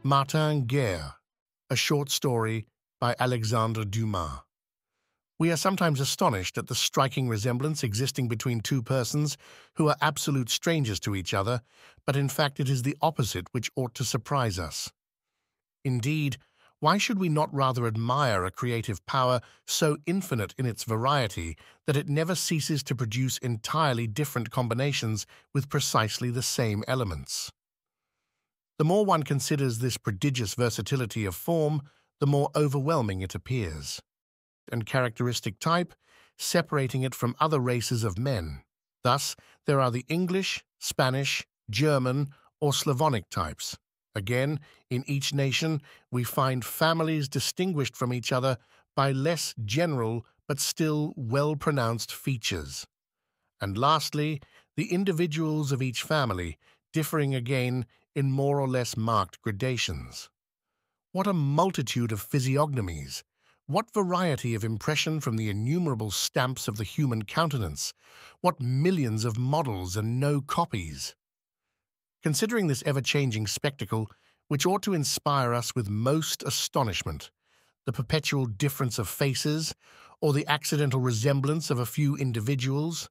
Martin Guerre, a short story by Alexandre Dumas. We are sometimes astonished at the striking resemblance existing between two persons who are absolute strangers to each other, but in fact it is the opposite which ought to surprise us. Indeed, why should we not rather admire a creative power so infinite in its variety that it never ceases to produce entirely different combinations with precisely the same elements? The more one considers this prodigious versatility of form, the more overwhelming it appears, and characteristic type, separating it from other races of men. Thus, there are the English, Spanish, German, or Slavonic types. Again, in each nation, we find families distinguished from each other by less general but still well-pronounced features. And lastly, the individuals of each family, differing again in more or less marked gradations. What a multitude of physiognomies! What variety of impression from the innumerable stamps of the human countenance! What millions of models and no copies! Considering this ever-changing spectacle, which ought to inspire us with most astonishment, the perpetual difference of faces, or the accidental resemblance of a few individuals,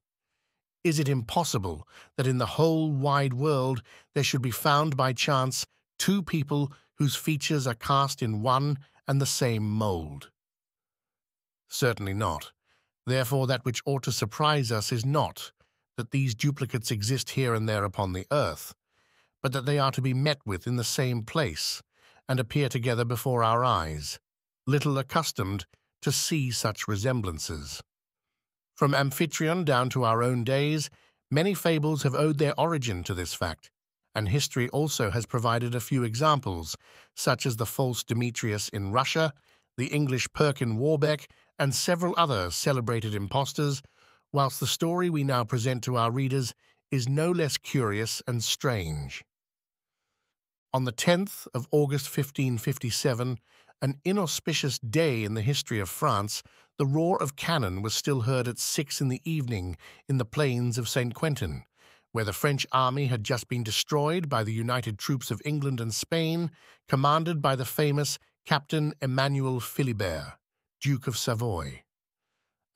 is it impossible that in the whole wide world there should be found by chance two people whose features are cast in one and the same mold? Certainly not. Therefore, that which ought to surprise us is not that these duplicates exist here and there upon the earth, but that they are to be met with in the same place and appear together before our eyes, little accustomed to see such resemblances. From Amphitryon down to our own days, many fables have owed their origin to this fact, and history also has provided a few examples, such as the false Demetrius in Russia, the English Perkin Warbeck, and several other celebrated impostors, whilst the story we now present to our readers is no less curious and strange. On the 10th of August 1557, an inauspicious day in the history of France, the roar of cannon was still heard at 6 in the evening in the plains of St. Quentin, where the French army had just been destroyed by the united troops of England and Spain, commanded by the famous Captain Emmanuel Philibert, Duke of Savoy.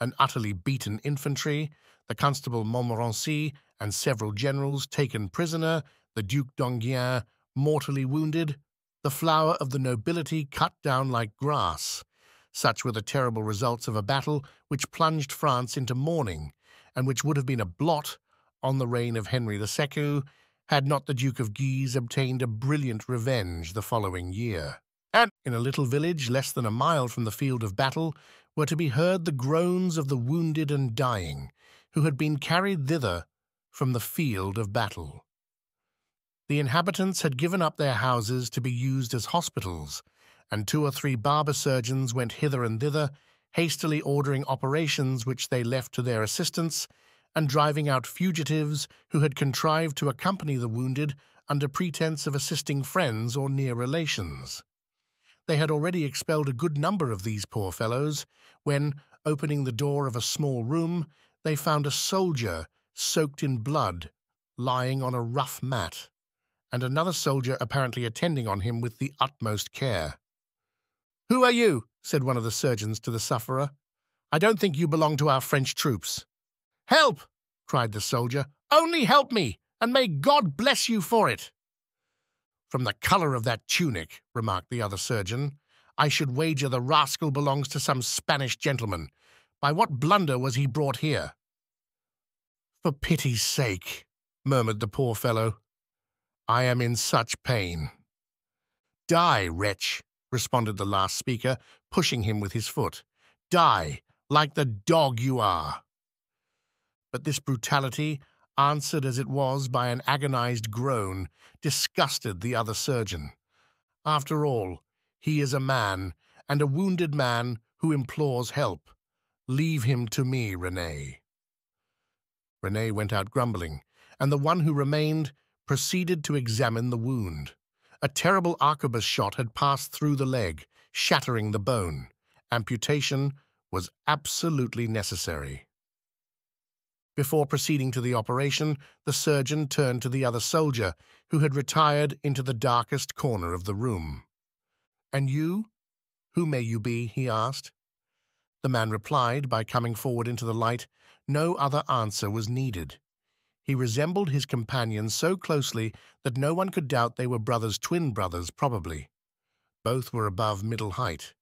An utterly beaten infantry, the Constable Montmorency, and several generals taken prisoner, the Duc d'Enghien mortally wounded, the flower of the nobility cut down like grass. Such were the terrible results of a battle which plunged France into mourning, and which would have been a blot on the reign of Henry II had not the Duke of Guise obtained a brilliant revenge the following year. And in a little village less than a mile from the field of battle were to be heard the groans of the wounded and dying, who had been carried thither from the field of battle. The inhabitants had given up their houses to be used as hospitals, and 2 or 3 barber surgeons went hither and thither, hastily ordering operations which they left to their assistants, and driving out fugitives who had contrived to accompany the wounded under pretense of assisting friends or near relations. They had already expelled a good number of these poor fellows, when, opening the door of a small room, they found a soldier soaked in blood, lying on a rough mat, and another soldier apparently attending on him with the utmost care. "Who are you?" said one of the surgeons to the sufferer. "I don't think you belong to our French troops." "Help!" cried the soldier. "Only help me, and may God bless you for it." "From the color of that tunic," remarked the other surgeon, "I should wager the rascal belongs to some Spanish gentleman. By what blunder was he brought here?" "For pity's sake," murmured the poor fellow, "I am in such pain." "Die, wretch," responded the last speaker, pushing him with his foot. "Die, like the dog you are." But this brutality, answered as it was by an agonized groan, disgusted the other surgeon. After all, he is a man, and a wounded man who implores help. Leave him to me, René. René went out grumbling, and the one who remained proceeded to examine the wound. A terrible arquebus shot had passed through the leg, shattering the bone. Amputation was absolutely necessary. Before proceeding to the operation, the surgeon turned to the other soldier, who had retired into the darkest corner of the room. "And you? Who may you be?" he asked. The man replied by coming forward into the light. No other answer was needed. He resembled his companions so closely that no one could doubt they were twin brothers, probably. Both were above middle height.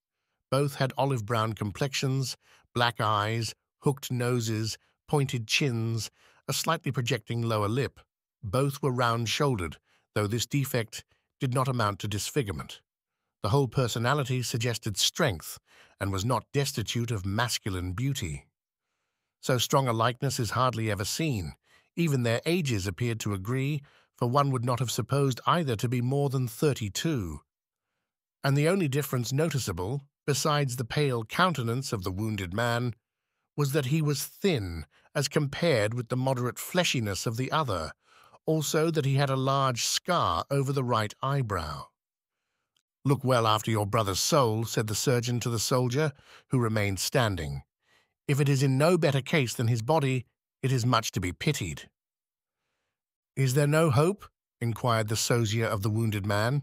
Both had olive-brown complexions, black eyes, hooked noses, pointed chins, a slightly projecting lower lip. Both were round-shouldered, though this defect did not amount to disfigurement. The whole personality suggested strength and was not destitute of masculine beauty. So strong a likeness is hardly ever seen. Even their ages appeared to agree, for one would not have supposed either to be more than 32. And the only difference noticeable, besides the pale countenance of the wounded man, was that he was thin as compared with the moderate fleshiness of the other, also that he had a large scar over the right eyebrow. "Look well after your brother's soul," said the surgeon to the soldier, who remained standing. "If it is in no better case than his body, it is much to be pitied." "Is there no hope?" inquired the sosia of the wounded man.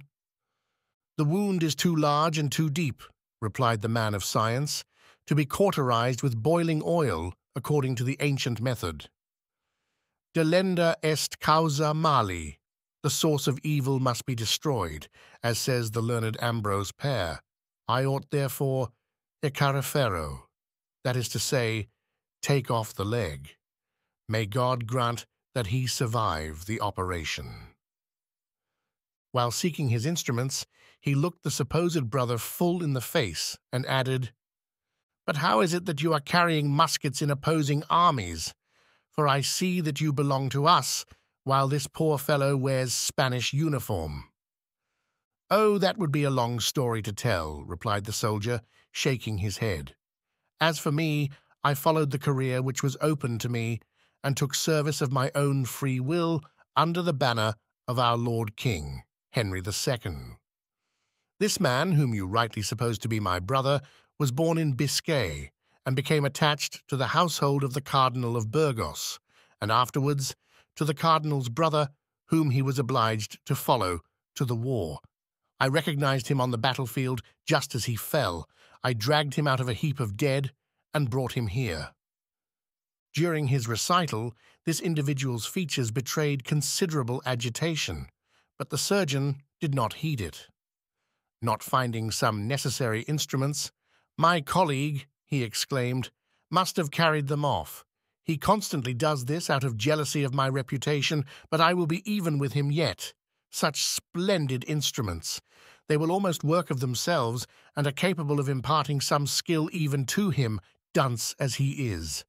"The wound is too large and too deep," replied the man of science, "to be cauterized with boiling oil according to the ancient method. Delenda est causa mali. The source of evil must be destroyed, as says the learned Ambrose Pare. I ought, therefore, ecarifero, that is to say, take off the leg. May God grant that he survive the operation." While seeking his instruments, he looked the supposed brother full in the face and added, "But how is it that you are carrying muskets in opposing armies? For I see that you belong to us, while this poor fellow wears Spanish uniform." "Oh, that would be a long story to tell," replied the soldier, shaking his head. "As for me, I followed the career which was open to me, and took service of my own free will under the banner of our Lord King, Henry II. This man, whom you rightly suppose to be my brother, was born in Biscay, and became attached to the household of the Cardinal of Burgos, and afterwards to the Cardinal's brother, whom he was obliged to follow to the war. I recognized him on the battlefield just as he fell. I dragged him out of a heap of dead and brought him here." During his recital, this individual's features betrayed considerable agitation, but the surgeon did not heed it. Not finding some necessary instruments, "My colleague," he exclaimed, "must have carried them off. He constantly does this out of jealousy of my reputation, but I will be even with him yet. Such splendid instruments! They will almost work of themselves, and are capable of imparting some skill even to him, dunce as he is.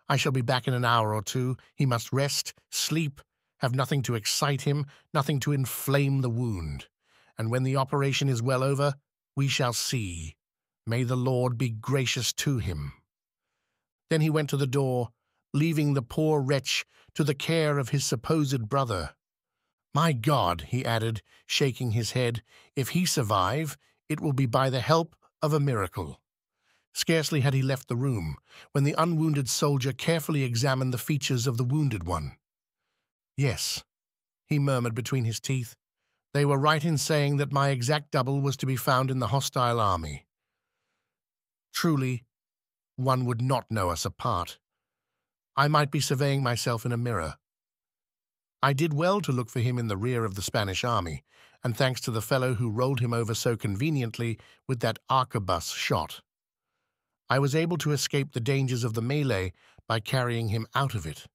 I shall be back in an hour or two. He must rest, sleep, have nothing to excite him, nothing to inflame the wound. And when the operation is well over, we shall see. May the Lord be gracious to him." Then he went to the door, leaving the poor wretch to the care of his supposed brother. "My God," he added, shaking his head, "if he survive, it will be by the help of a miracle." Scarcely had he left the room, when the unwounded soldier carefully examined the features of the wounded one. "Yes," he murmured between his teeth, "they were right in saying that my exact double was to be found in the hostile army. Truly, one would not know us apart. I might be surveying myself in a mirror. I did well to look for him in the rear of the Spanish army, and thanks to the fellow who rolled him over so conveniently with that arquebus shot. I was able to escape the dangers of the melee by carrying him out of it.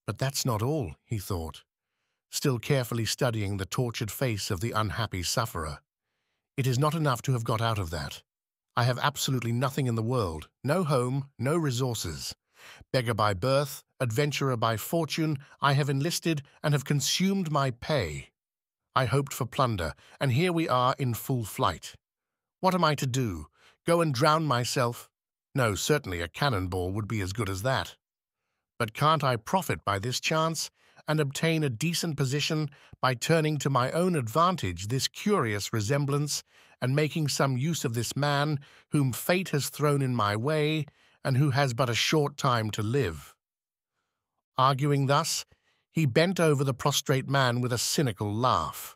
But that's not all," he thought, still carefully studying the tortured face of the unhappy sufferer. "It is not enough to have got out of that. I have absolutely nothing in the world, no home, no resources. Beggar by birth, adventurer by fortune, I have enlisted and have consumed my pay. I hoped for plunder, and here we are in full flight. What am I to do? Go and drown myself? No, certainly a cannonball would be as good as that. But can't I profit by this chance and obtain a decent position by turning to my own advantage this curious resemblance and making some use of this man whom fate has thrown in my way and who has but a short time to live? Arguing thus, he bent over the prostrate man with a cynical laugh.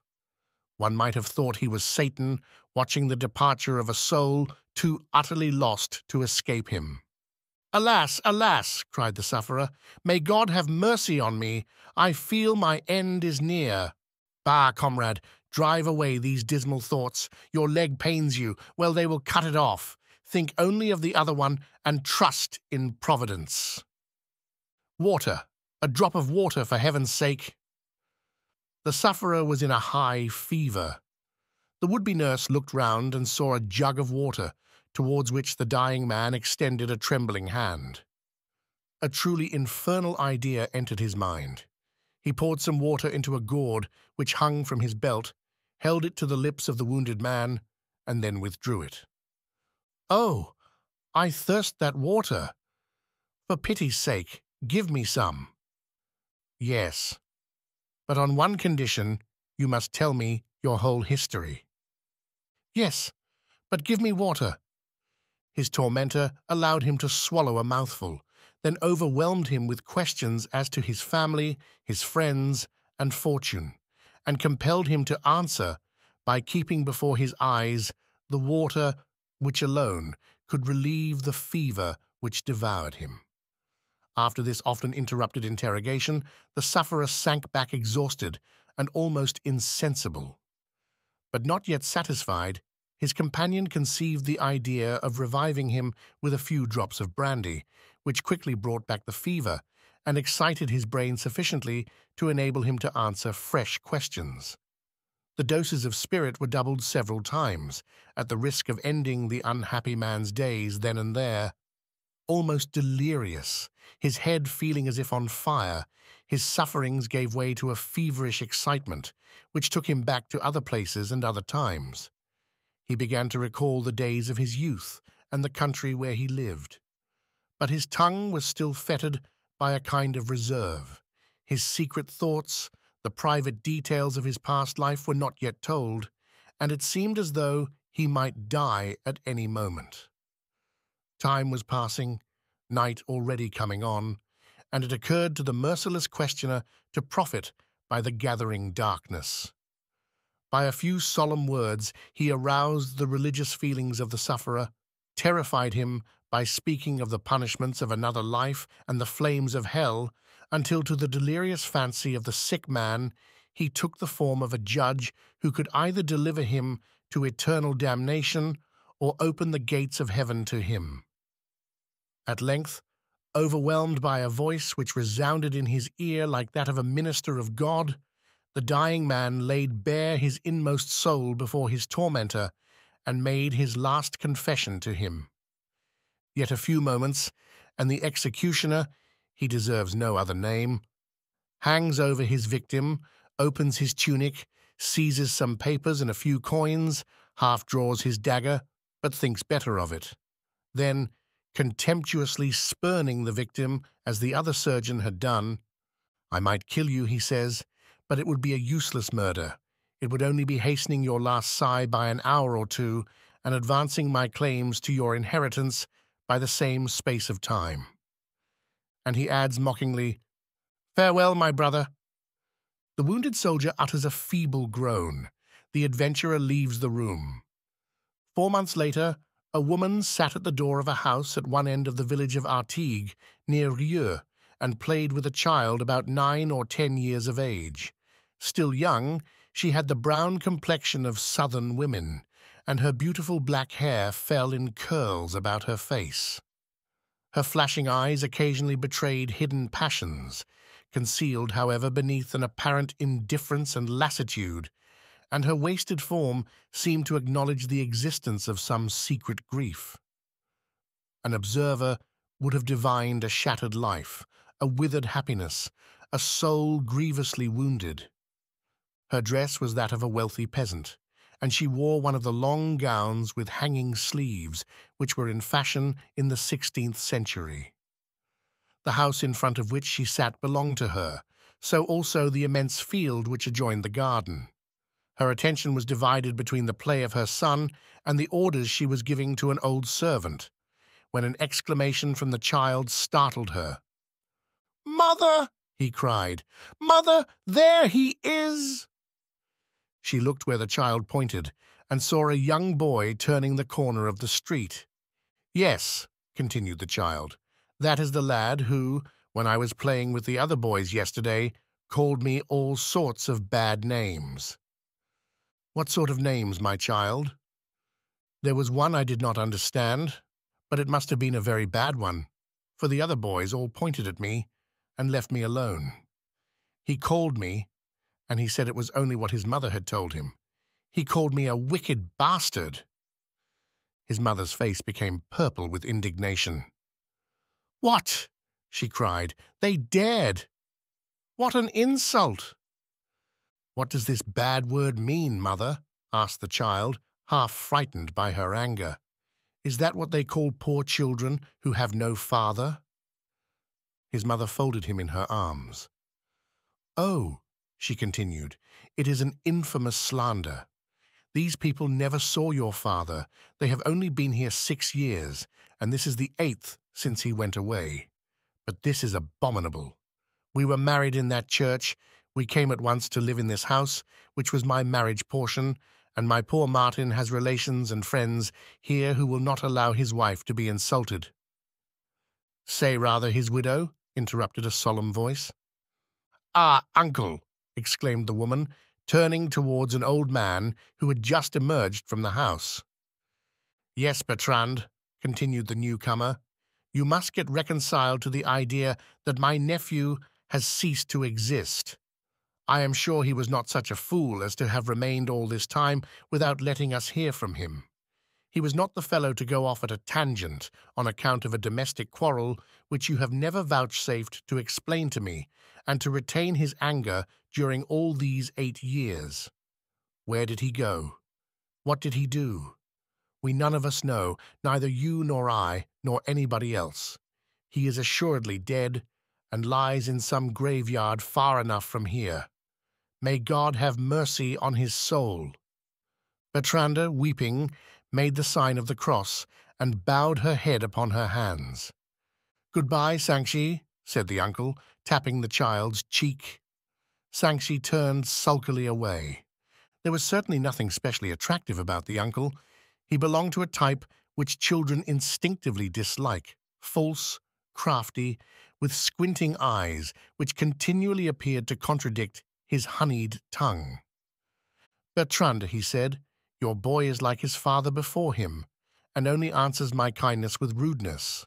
One might have thought he was Satan watching the departure of a soul too utterly lost to escape him. "Alas, alas!" cried the sufferer. "May God have mercy on me! I feel my end is near." "Bah, comrade, drive away these dismal thoughts. Your leg pains you. Well, they will cut it off. Think only of the other one and trust in Providence." "Water! A drop of water, for heaven's sake!" The sufferer was in a high fever. The would-be nurse looked round and saw a jug of water, towards which the dying man extended a trembling hand. A truly infernal idea entered his mind. He poured some water into a gourd which hung from his belt, held it to the lips of the wounded man, and then withdrew it. "Oh, I thirst that water. For pity's sake, give me some." "Yes, but on one condition you must tell me your whole history." "Yes, but give me water." His tormentor allowed him to swallow a mouthful, then overwhelmed him with questions as to his family, his friends, and fortune, and compelled him to answer by keeping before his eyes the water which alone could relieve the fever which devoured him. After this often interrupted interrogation, the sufferer sank back exhausted and almost insensible. But not yet satisfied, his companion conceived the idea of reviving him with a few drops of brandy, which quickly brought back the fever and excited his brain sufficiently to enable him to answer fresh questions. The doses of spirit were doubled several times, at the risk of ending the unhappy man's days then and there. Almost delirious, his head feeling as if on fire, his sufferings gave way to a feverish excitement, which took him back to other places and other times. He began to recall the days of his youth and the country where he lived. But his tongue was still fettered by a kind of reserve. His secret thoughts, the private details of his past life were not yet told, and it seemed as though he might die at any moment. Time was passing, night already coming on, and it occurred to the merciless questioner to profit by the gathering darkness. By a few solemn words, he aroused the religious feelings of the sufferer, terrified him by speaking of the punishments of another life and the flames of hell, until to the delirious fancy of the sick man he took the form of a judge who could either deliver him to eternal damnation or open the gates of heaven to him. At length, overwhelmed by a voice which resounded in his ear like that of a minister of God, the dying man laid bare his inmost soul before his tormentor and made his last confession to him. Yet a few moments, and the executioner, he deserves no other name, hangs over his victim, opens his tunic, seizes some papers and a few coins, half draws his dagger, but thinks better of it. Then, contemptuously spurning the victim as the other surgeon had done, "I might kill you," he says, "but it would be a useless murder. It would only be hastening your last sigh by an hour or two and advancing my claims to your inheritance by the same space of time." And he adds mockingly, "Farewell, my brother." The wounded soldier utters a feeble groan. The adventurer leaves the room. 4 months later, a woman sat at the door of a house at one end of the village of Artigues, near Rieux, and played with a child about 9 or 10 years of age. Still young, she had the brown complexion of southern women, and her beautiful black hair fell in curls about her face. Her flashing eyes occasionally betrayed hidden passions, concealed, however, beneath an apparent indifference and lassitude, and her wasted form seemed to acknowledge the existence of some secret grief. An observer would have divined a shattered life, a withered happiness, a soul grievously wounded. Her dress was that of a wealthy peasant, and she wore one of the long gowns with hanging sleeves which were in fashion in the 16th century. The house in front of which she sat belonged to her, so also the immense field which adjoined the garden. Her attention was divided between the play of her son and the orders she was giving to an old servant, when an exclamation from the child startled her. Mother, he cried. Mother, there he is! She looked where the child pointed and saw a young boy turning the corner of the street. Yes, continued the child, that is the lad who, when I was playing with the other boys yesterday, called me all sorts of bad names. What sort of names, my child? There was one I did not understand, but it must have been a very bad one, for the other boys all pointed at me and left me alone. He called me, and he said it was only what his mother had told him. He called me a wicked bastard. His mother's face became purple with indignation. What? She cried. They dared! What an insult! What does this bad word mean, mother? Asked the child, half frightened by her anger. Is that what they call poor children who have no father? His mother folded him in her arms. Oh, she continued, it is an infamous slander. These people never saw your father. They have only been here 6 years, and this is the 8th since he went away. But this is abominable. We were married in that church. We came at once to live in this house, which was my marriage portion, and my poor Martin has relations and friends here who will not allow his wife to be insulted. Say rather his widow, interrupted a solemn voice. Ah, uncle, exclaimed the woman, turning towards an old man who had just emerged from the house. Yes, Bertrand, continued the newcomer, you must get reconciled to the idea that my nephew has ceased to exist. I am sure he was not such a fool as to have remained all this time without letting us hear from him. He was not the fellow to go off at a tangent on account of a domestic quarrel which you have never vouchsafed to explain to me, and to retain his anger during all these 8 years. Where did he go? What did he do? We none of us know, neither you nor I, nor anybody else. He is assuredly dead, and lies in some graveyard far enough from here. May God have mercy on his soul. Bertranda, weeping, made the sign of the cross, and bowed her head upon her hands. Goodbye, Sanxi, said the uncle, tapping the child's cheek. Sanxi turned sulkily away. There was certainly nothing specially attractive about the uncle. He belonged to a type which children instinctively dislike, false, crafty, with squinting eyes which continually appeared to contradict his honeyed tongue. Bertrand, he said, your boy is like his father before him, and only answers my kindness with rudeness.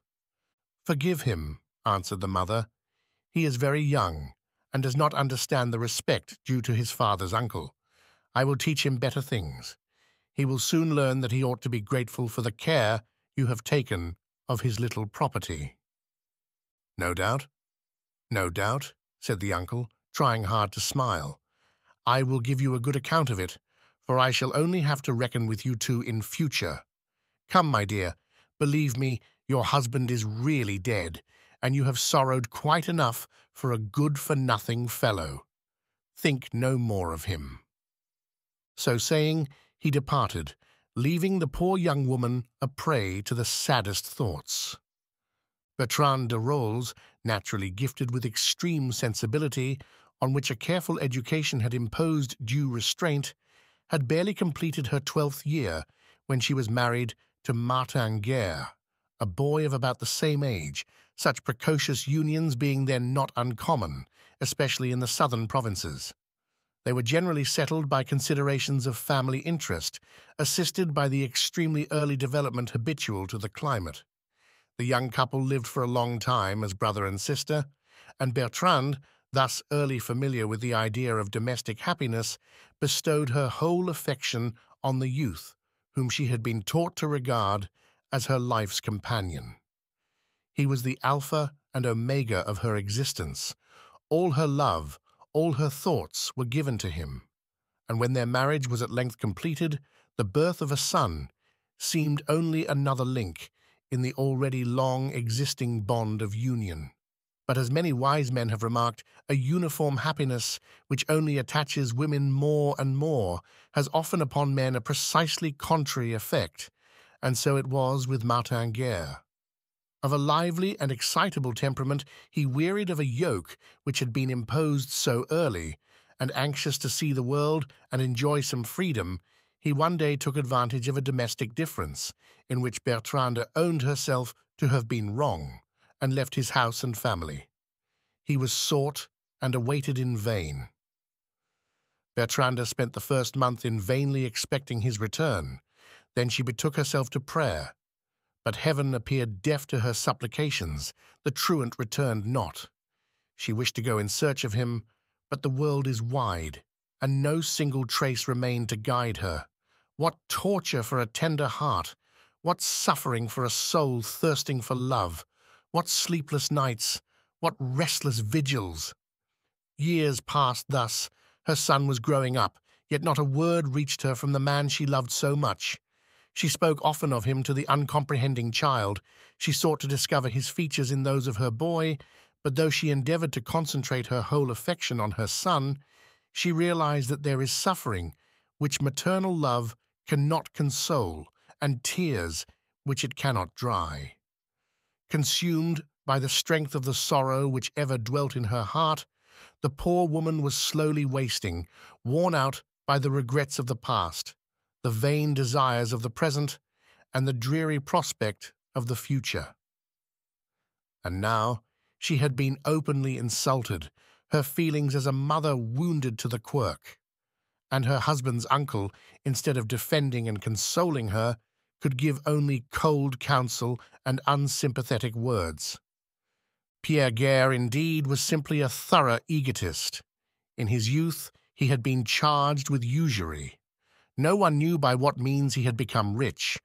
Forgive him, answered the mother. He is very young, and does not understand the respect due to his father's uncle. I will teach him better things. He will soon learn that he ought to be grateful for the care you have taken of his little property. No doubt, said the uncle, trying hard to smile. I will give you a good account of it, for I shall only have to reckon with you two in future. Come, my dear, believe me, your husband is really dead, and you have sorrowed quite enough for a good-for-nothing fellow. Think no more of him. So saying, he departed, leaving the poor young woman a prey to the saddest thoughts. Bertrand de Rolls, naturally gifted with extreme sensibility, on which a careful education had imposed due restraint, had barely completed her 12th year when she was married to Martin Guerre, a boy of about the same age, such precocious unions being then not uncommon, especially in the southern provinces. They were generally settled by considerations of family interest, assisted by the extremely early development habitual to the climate. The young couple lived for a long time as brother and sister, and Bertrand, thus early familiar with the idea of domestic happiness, bestowed her whole affection on the youth, whom she had been taught to regard as her life's companion. He was the alpha and omega of her existence. All her love, all her thoughts were given to him, and when their marriage was at length completed, the birth of a son seemed only another link in the already long existing bond of union. But as many wise men have remarked, a uniform happiness which only attaches women more and more has often upon men a precisely contrary effect, and so it was with Martin Guerre. Of a lively and excitable temperament, he wearied of a yoke which had been imposed so early, and anxious to see the world and enjoy some freedom, he one day took advantage of a domestic difference, in which Bertrande owned herself to have been wrong, and left his house and family. He was sought and awaited in vain. Bertrande spent the first month in vainly expecting his return. Then she betook herself to prayer. But heaven appeared deaf to her supplications. The truant returned not. She wished to go in search of him, but the world is wide, and no single trace remained to guide her. What torture for a tender heart! What suffering for a soul thirsting for love! What sleepless nights! What restless vigils! Years passed thus. Her son was growing up, yet not a word reached her from the man she loved so much. She spoke often of him to the uncomprehending child. She sought to discover his features in those of her boy, but though she endeavored to concentrate her whole affection on her son, she realized that there is suffering which maternal love cannot console, and tears which it cannot dry. Consumed by the strength of the sorrow which ever dwelt in her heart, the poor woman was slowly wasting, worn out by the regrets of the past, the vain desires of the present, and the dreary prospect of the future. And now she had been openly insulted, her feelings as a mother wounded to the quirk, and her husband's uncle, instead of defending and consoling her, could give only cold counsel and unsympathetic words. Pierre Guerre, indeed, was simply a thorough egotist. In his youth, he had been charged with usury. No one knew by what means he had become rich,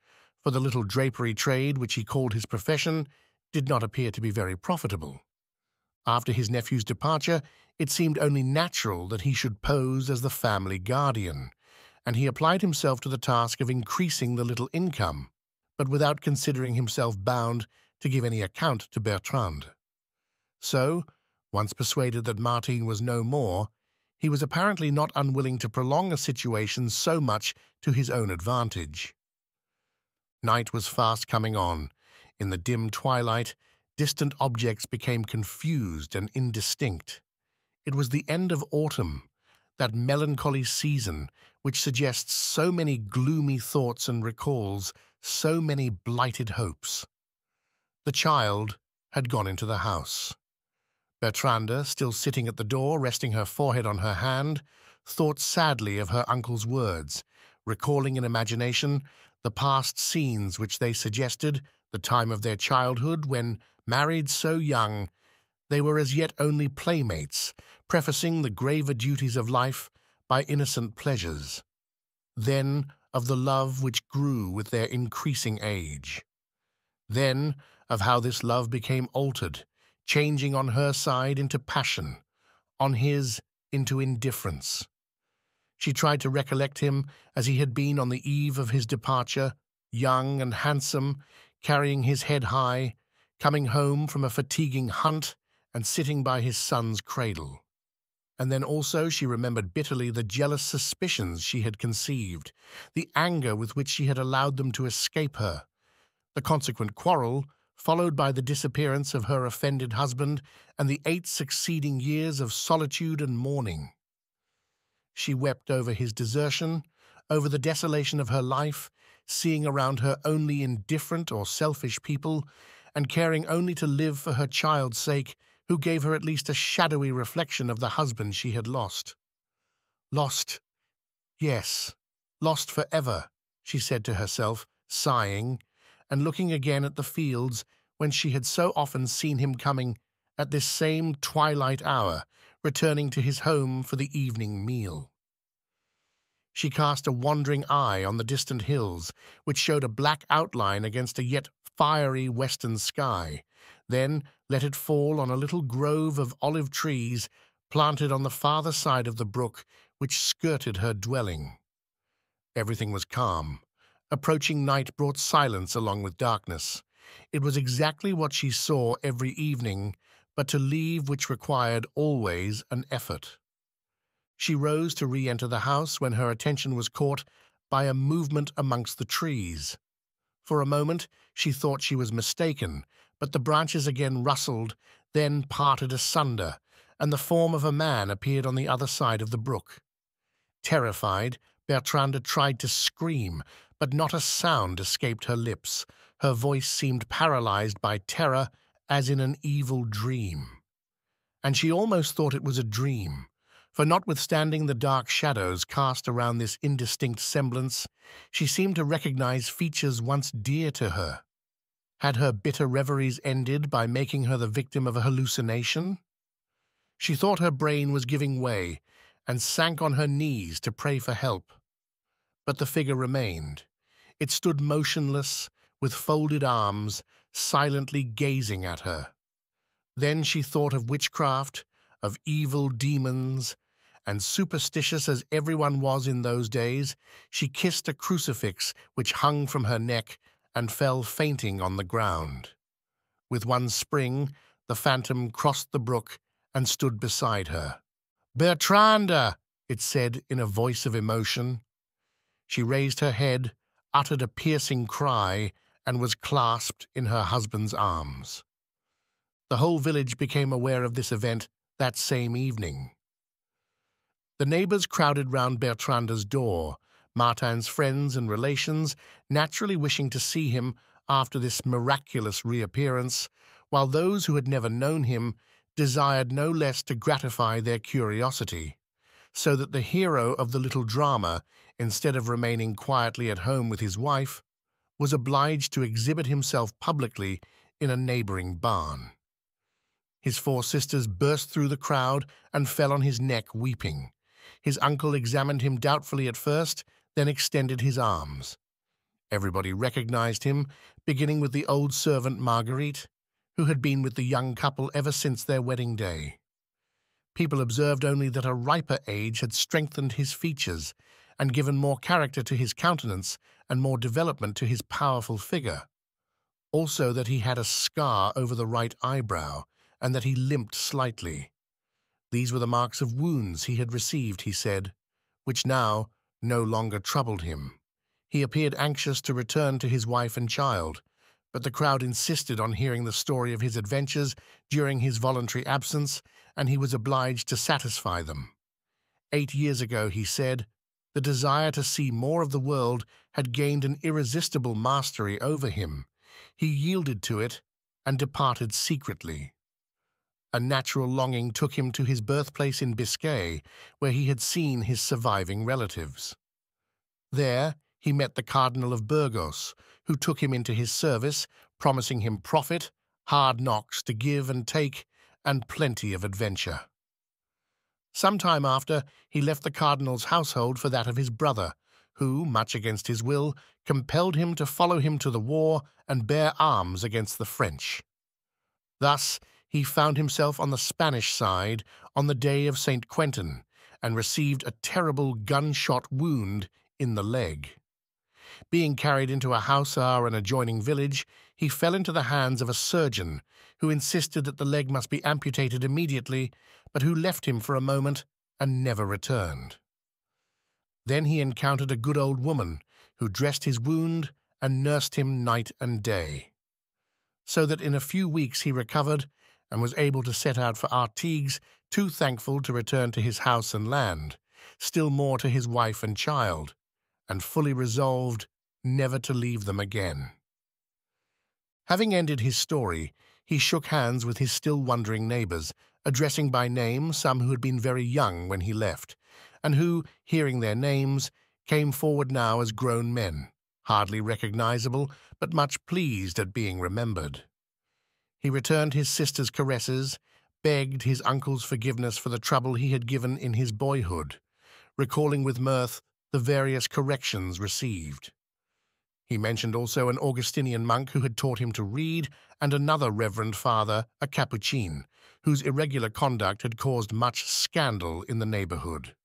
for the little drapery trade which he called his profession did not appear to be very profitable. After his nephew's departure, it seemed only natural that he should pose as the family guardian, and he applied himself to the task of increasing the little income, but without considering himself bound to give any account to Bertrande. So, once persuaded that Martin was no more, he was apparently not unwilling to prolong a situation so much to his own advantage. Night was fast coming on. In the dim twilight, distant objects became confused and indistinct. It was the end of autumn, that melancholy season which suggests so many gloomy thoughts and recalls so many blighted hopes. The child had gone into the house. Bertrande, still sitting at the door, resting her forehead on her hand, thought sadly of her uncle's words, recalling in imagination the past scenes which they suggested, the time of their childhood when, married so young, they were as yet only playmates, prefacing the graver duties of life by innocent pleasures. Then of the love which grew with their increasing age. Then of how this love became altered, changing on her side into passion, on his into indifference. She tried to recollect him as he had been on the eve of his departure, young and handsome, carrying his head high, coming home from a fatiguing hunt and sitting by his son's cradle. And then also she remembered bitterly the jealous suspicions she had conceived, the anger with which she had allowed them to escape her, the consequent quarrel, followed by the disappearance of her offended husband and the 8 succeeding years of solitude and mourning. She wept over his desertion, over the desolation of her life, seeing around her only indifferent or selfish people, and caring only to live for her child's sake, who gave her at least a shadowy reflection of the husband she had lost. Lost, yes, lost forever, she said to herself, sighing, and looking again at the fields whence she had so often seen him coming at this same twilight hour, returning to his home for the evening meal. She cast a wandering eye on the distant hills, which showed a black outline against a yet fiery western sky, then let it fall on a little grove of olive trees planted on the farther side of the brook which skirted her dwelling. Everything was calm. Approaching night brought silence along with darkness. It was exactly what she saw every evening, but to leave which required always an effort. She rose to re-enter the house when her attention was caught by a movement amongst the trees. For a moment, she thought she was mistaken, but the branches again rustled, then parted asunder, and the form of a man appeared on the other side of the brook. Terrified, Bertrande tried to scream, but not a sound escaped her lips. Her voice seemed paralyzed by terror, as in an evil dream. And she almost thought it was a dream, for notwithstanding the dark shadows cast around this indistinct semblance, she seemed to recognize features once dear to her. Had her bitter reveries ended by making her the victim of a hallucination? She thought her brain was giving way, and sank on her knees to pray for help. But the figure remained. It stood motionless, with folded arms, silently gazing at her. Then she thought of witchcraft, of evil demons, and superstitious as everyone was in those days, she kissed a crucifix which hung from her neck and fell fainting on the ground. With one spring, the phantom crossed the brook and stood beside her. "Bertrande!" it said in a voice of emotion. She raised her head, uttered a piercing cry, and was clasped in her husband's arms. The whole village became aware of this event that same evening. The neighbors crowded round Bertrande's door, Martin's friends and relations naturally wishing to see him after this miraculous reappearance, while those who had never known him desired no less to gratify their curiosity, so that the hero of the little drama, instead of remaining quietly at home with his wife, was obliged to exhibit himself publicly in a neighboring barn. His 4 sisters burst through the crowd and fell on his neck weeping. His uncle examined him doubtfully at first, then extended his arms. Everybody recognized him, beginning with the old servant Marguerite, who had been with the young couple ever since their wedding day. People observed only that a riper age had strengthened his features and given more character to his countenance and more development to his powerful figure. Also that he had a scar over the right eyebrow, and that he limped slightly. These were the marks of wounds he had received, he said, which now no longer troubled him. He appeared anxious to return to his wife and child, but the crowd insisted on hearing the story of his adventures during his voluntary absence, and he was obliged to satisfy them. 8 years ago, he said, the desire to see more of the world had gained an irresistible mastery over him. He yielded to it and departed secretly. A natural longing took him to his birthplace in Biscay, where he had seen his surviving relatives. There he met the Cardinal of Burgos, who took him into his service, promising him profit, hard knocks to give and take, and plenty of adventure. Some time after, he left the cardinal's household for that of his brother, who, much against his will, compelled him to follow him to the war and bear arms against the French. Thus, he found himself on the Spanish side on the day of St. Quentin, and received a terrible gunshot wound in the leg. Being carried into a house or an adjoining village, he fell into the hands of a surgeon, who insisted that the leg must be amputated immediately, but who left him for a moment and never returned. Then he encountered a good old woman, who dressed his wound and nursed him night and day, so that in a few weeks he recovered and was able to set out for Artigues, too thankful to return to his house and land, still more to his wife and child, and fully resolved never to leave them again. Having ended his story, he shook hands with his still wondering neighbors, addressing by name some who had been very young when he left, and who, hearing their names, came forward now as grown men, hardly recognizable, but much pleased at being remembered. He returned his sister's caresses, begged his uncle's forgiveness for the trouble he had given in his boyhood, recalling with mirth the various corrections received. He mentioned also an Augustinian monk who had taught him to read, and another reverend father, a Capuchin, whose irregular conduct had caused much scandal in the neighborhood.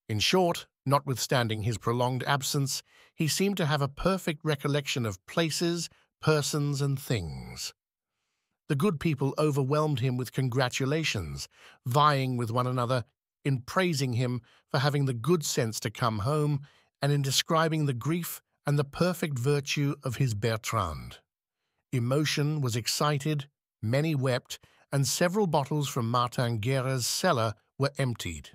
In short, notwithstanding his prolonged absence, he seemed to have a perfect recollection of places, persons, and things. The good people overwhelmed him with congratulations, vying with one another in praising him for having the good sense to come home, and in describing the grief and the perfect virtue of his Bertrande. Emotion was excited, many wept, and several bottles from Martin Guerre's cellar were emptied.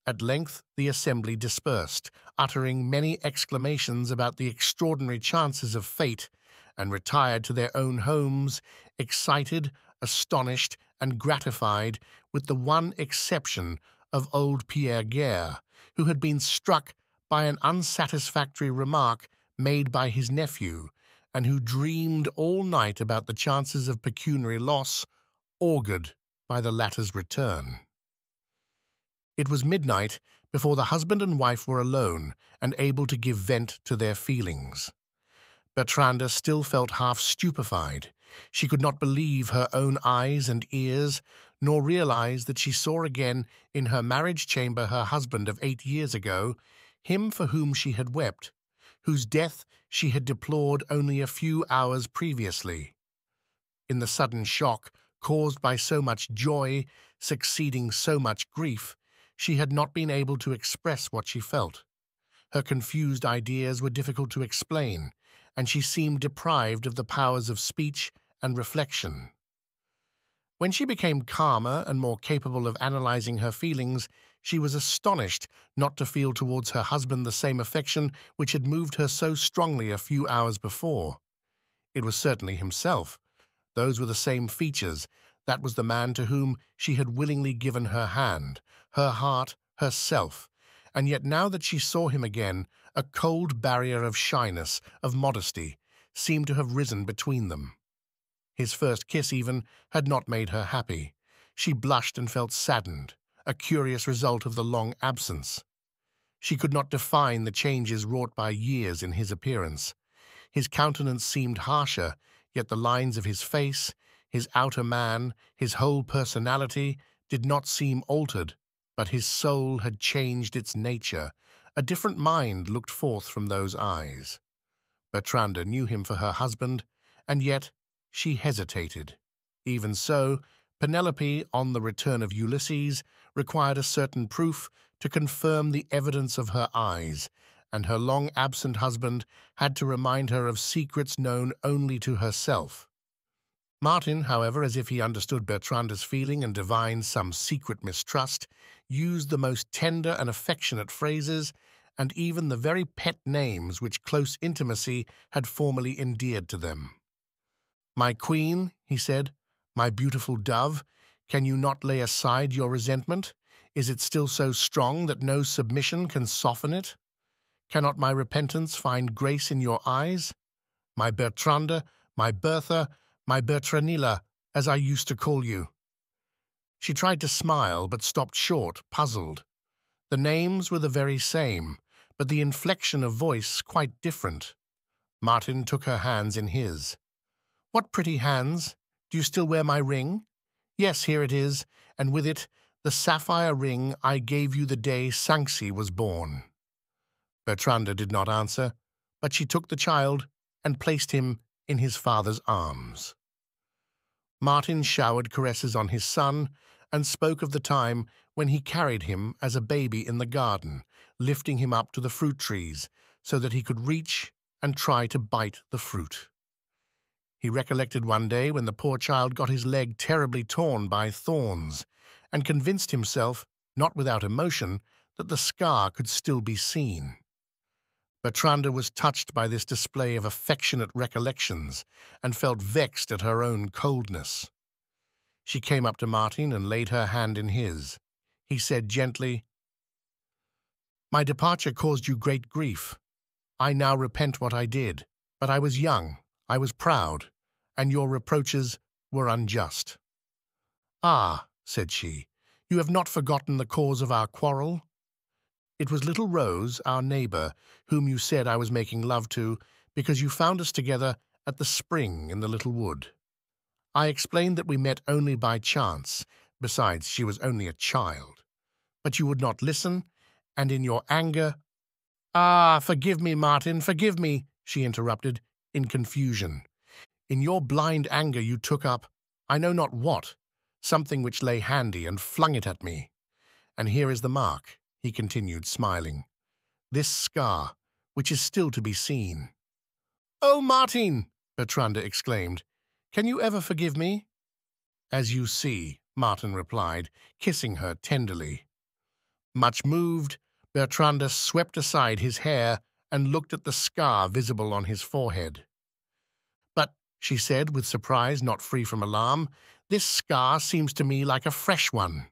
At length the assembly dispersed, uttering many exclamations about the extraordinary chances of fate, and retired to their own homes, excited, astonished, and gratified, with the one exception of old Pierre Guerre, who had been struck by an unsatisfactory remark made by his nephew, and who dreamed all night about the chances of pecuniary loss, augured by the latter's return. It was midnight before the husband and wife were alone and able to give vent to their feelings. Bertrande still felt half stupefied. She could not believe her own eyes and ears, nor realize that she saw again in her marriage chamber her husband of 8 years ago, him for whom she had wept, whose death she had deplored only a few hours previously. In the sudden shock caused by so much joy succeeding so much grief, she had not been able to express what she felt. Her confused ideas were difficult to explain, and she seemed deprived of the powers of speech and reflection. When she became calmer and more capable of analyzing her feelings, she was astonished not to feel towards her husband the same affection which had moved her so strongly a few hours before. It was certainly himself. Those were the same features. That was the man to whom she had willingly given her hand, her heart, herself, and yet now that she saw him again, a cold barrier of shyness, of modesty, seemed to have risen between them. His first kiss, even, had not made her happy. She blushed and felt saddened, a curious result of the long absence. She could not define the changes wrought by years in his appearance. His countenance seemed harsher, yet the lines of his face, his outer man, his whole personality, did not seem altered, but his soul had changed its nature. A different mind looked forth from those eyes. Bertrande knew him for her husband, and yet she hesitated. Even so, Penelope, on the return of Ulysses, required a certain proof to confirm the evidence of her eyes, and her long-absent husband had to remind her of secrets known only to herself. Martin, however, as if he understood Bertrande's feeling and divined some secret mistrust, used the most tender and affectionate phrases, and even the very pet names which close intimacy had formerly endeared to them. "My queen," he said, "my beautiful dove, can you not lay aside your resentment? Is it still so strong that no submission can soften it? Cannot my repentance find grace in your eyes? My Bertrande, my Bertha, my Bertranilla, as I used to call you." She tried to smile, but stopped short, puzzled. The names were the very same, but the inflection of voice quite different. Martin took her hands in his. "What pretty hands! Do you still wear my ring?" "Yes, here it is, and with it the sapphire ring I gave you the day Sanxi was born." Bertrande did not answer, but she took the child and placed him in his father's arms. Martin showered caresses on his son and spoke of the time when he carried him as a baby in the garden, lifting him up to the fruit trees so that he could reach and try to bite the fruit. He recollected one day when the poor child got his leg terribly torn by thorns, and convinced himself, not without emotion, that the scar could still be seen. Bertrande was touched by this display of affectionate recollections, and felt vexed at her own coldness. She came up to Martin and laid her hand in his. He said gently, "My departure caused you great grief. I now repent what I did, but I was young, I was proud, and your reproaches were unjust." "Ah," said she, "you have not forgotten the cause of our quarrel? It was little Rose, our neighbor, whom you said I was making love to, because you found us together at the spring in the little wood. I explained that we met only by chance, besides she was only a child. But you would not listen, and in your anger— "Ah, forgive me, Martin, forgive me," she interrupted, in confusion. "In your blind anger you took up, I know not what, something which lay handy, and flung it at me. And here is the mark," he continued, smiling. "This scar, which is still to be seen. "Oh, Martin!" Bertranda exclaimed. "Can you ever forgive me?" "As you see," Martin replied, kissing her tenderly. Much moved, Bertranda swept aside his hair and looked at the scar visible on his forehead. "But," she said with surprise not free from alarm, "this scar seems to me like a fresh one."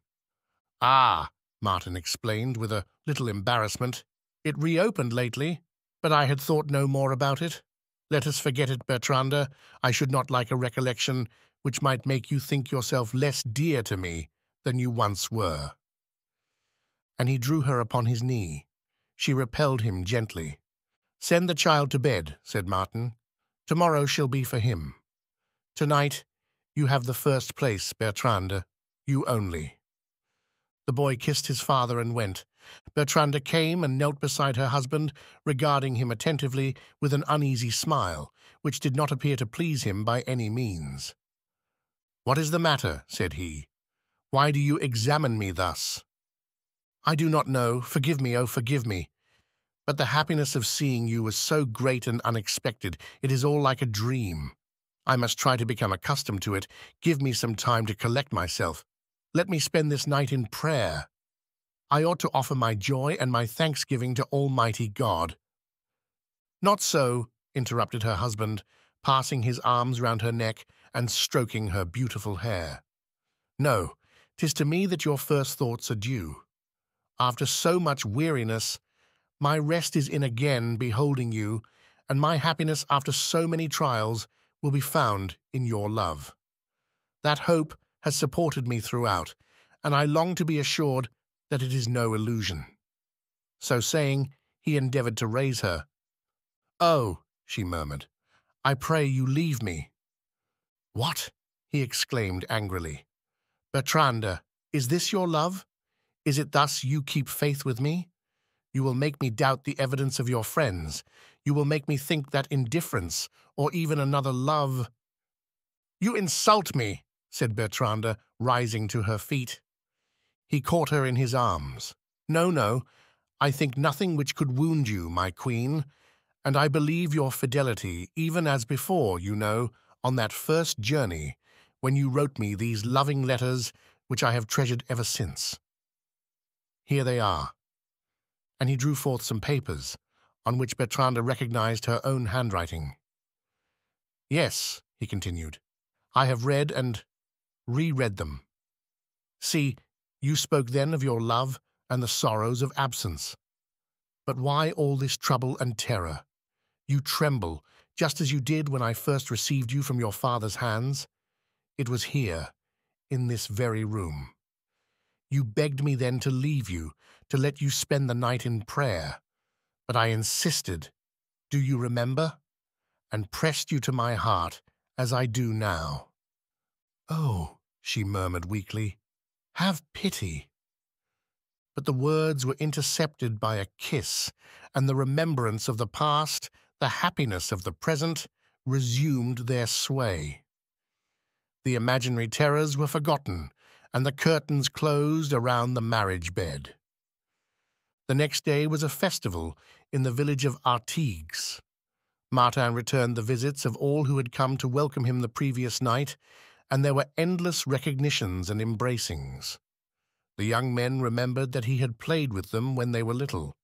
"Ah," Martin explained with a little embarrassment, "it reopened lately, but I had thought no more about it. Let us forget it, Bertranda. I should not like a recollection which might make you think yourself less dear to me than you once were." And he drew her upon his knee. She repelled him gently. "Send the child to bed," said Martin. "Tomorrow shall be for him. Tonight you have the first place, Bertranda, you only." The boy kissed his father and went. Bertranda came and knelt beside her husband, regarding him attentively with an uneasy smile, which did not appear to please him by any means. "What is the matter?" said he. "Why do you examine me thus?" "I do not know. Forgive me, oh, forgive me. But the happiness of seeing you was so great and unexpected. It is all like a dream. I must try to become accustomed to it. Give me some time to collect myself. Let me spend this night in prayer. I ought to offer my joy and my thanksgiving to Almighty God." "Not so," interrupted her husband, passing his arms round her neck and stroking her beautiful hair. "No, 'tis to me that your first thoughts are due. After so much weariness, my rest is in again beholding you, and my happiness after so many trials will be found in your love. That hope has supported me throughout, and I long to be assured that it is no illusion." So saying, he endeavored to raise her. "Oh," she murmured, "I pray you leave me." "What?" he exclaimed angrily. "Bertranda, is this your love? Is it thus you keep faith with me? You will make me doubt the evidence of your friends. You will make me think that indifference, or even another love—" "You insult me," said Bertranda, rising to her feet. He caught her in his arms. "No, no, I think nothing which could wound you, my queen, and I believe your fidelity, even as before, you know, on that first journey, when you wrote me these loving letters which I have treasured ever since. Here they are." And he drew forth some papers, on which Bertranda recognized her own handwriting. "Yes," he continued, "I have read and reread them. See, you spoke then of your love and the sorrows of absence. But why all this trouble and terror? You tremble, just as you did when I first received you from your father's hands. It was here, in this very room. You begged me then to leave you, to let you spend the night in prayer. But I insisted, do you remember? And pressed you to my heart, as I do now." "Oh," she murmured weakly, "have pity." But the words were intercepted by a kiss, and the remembrance of the past, the happiness of the present, resumed their sway. The imaginary terrors were forgotten, and the curtains closed around the marriage bed. The next day was a festival in the village of Artigues. Martin returned the visits of all who had come to welcome him the previous night, and there were endless recognitions and embracings. The young men remembered that he had played with them when they were little.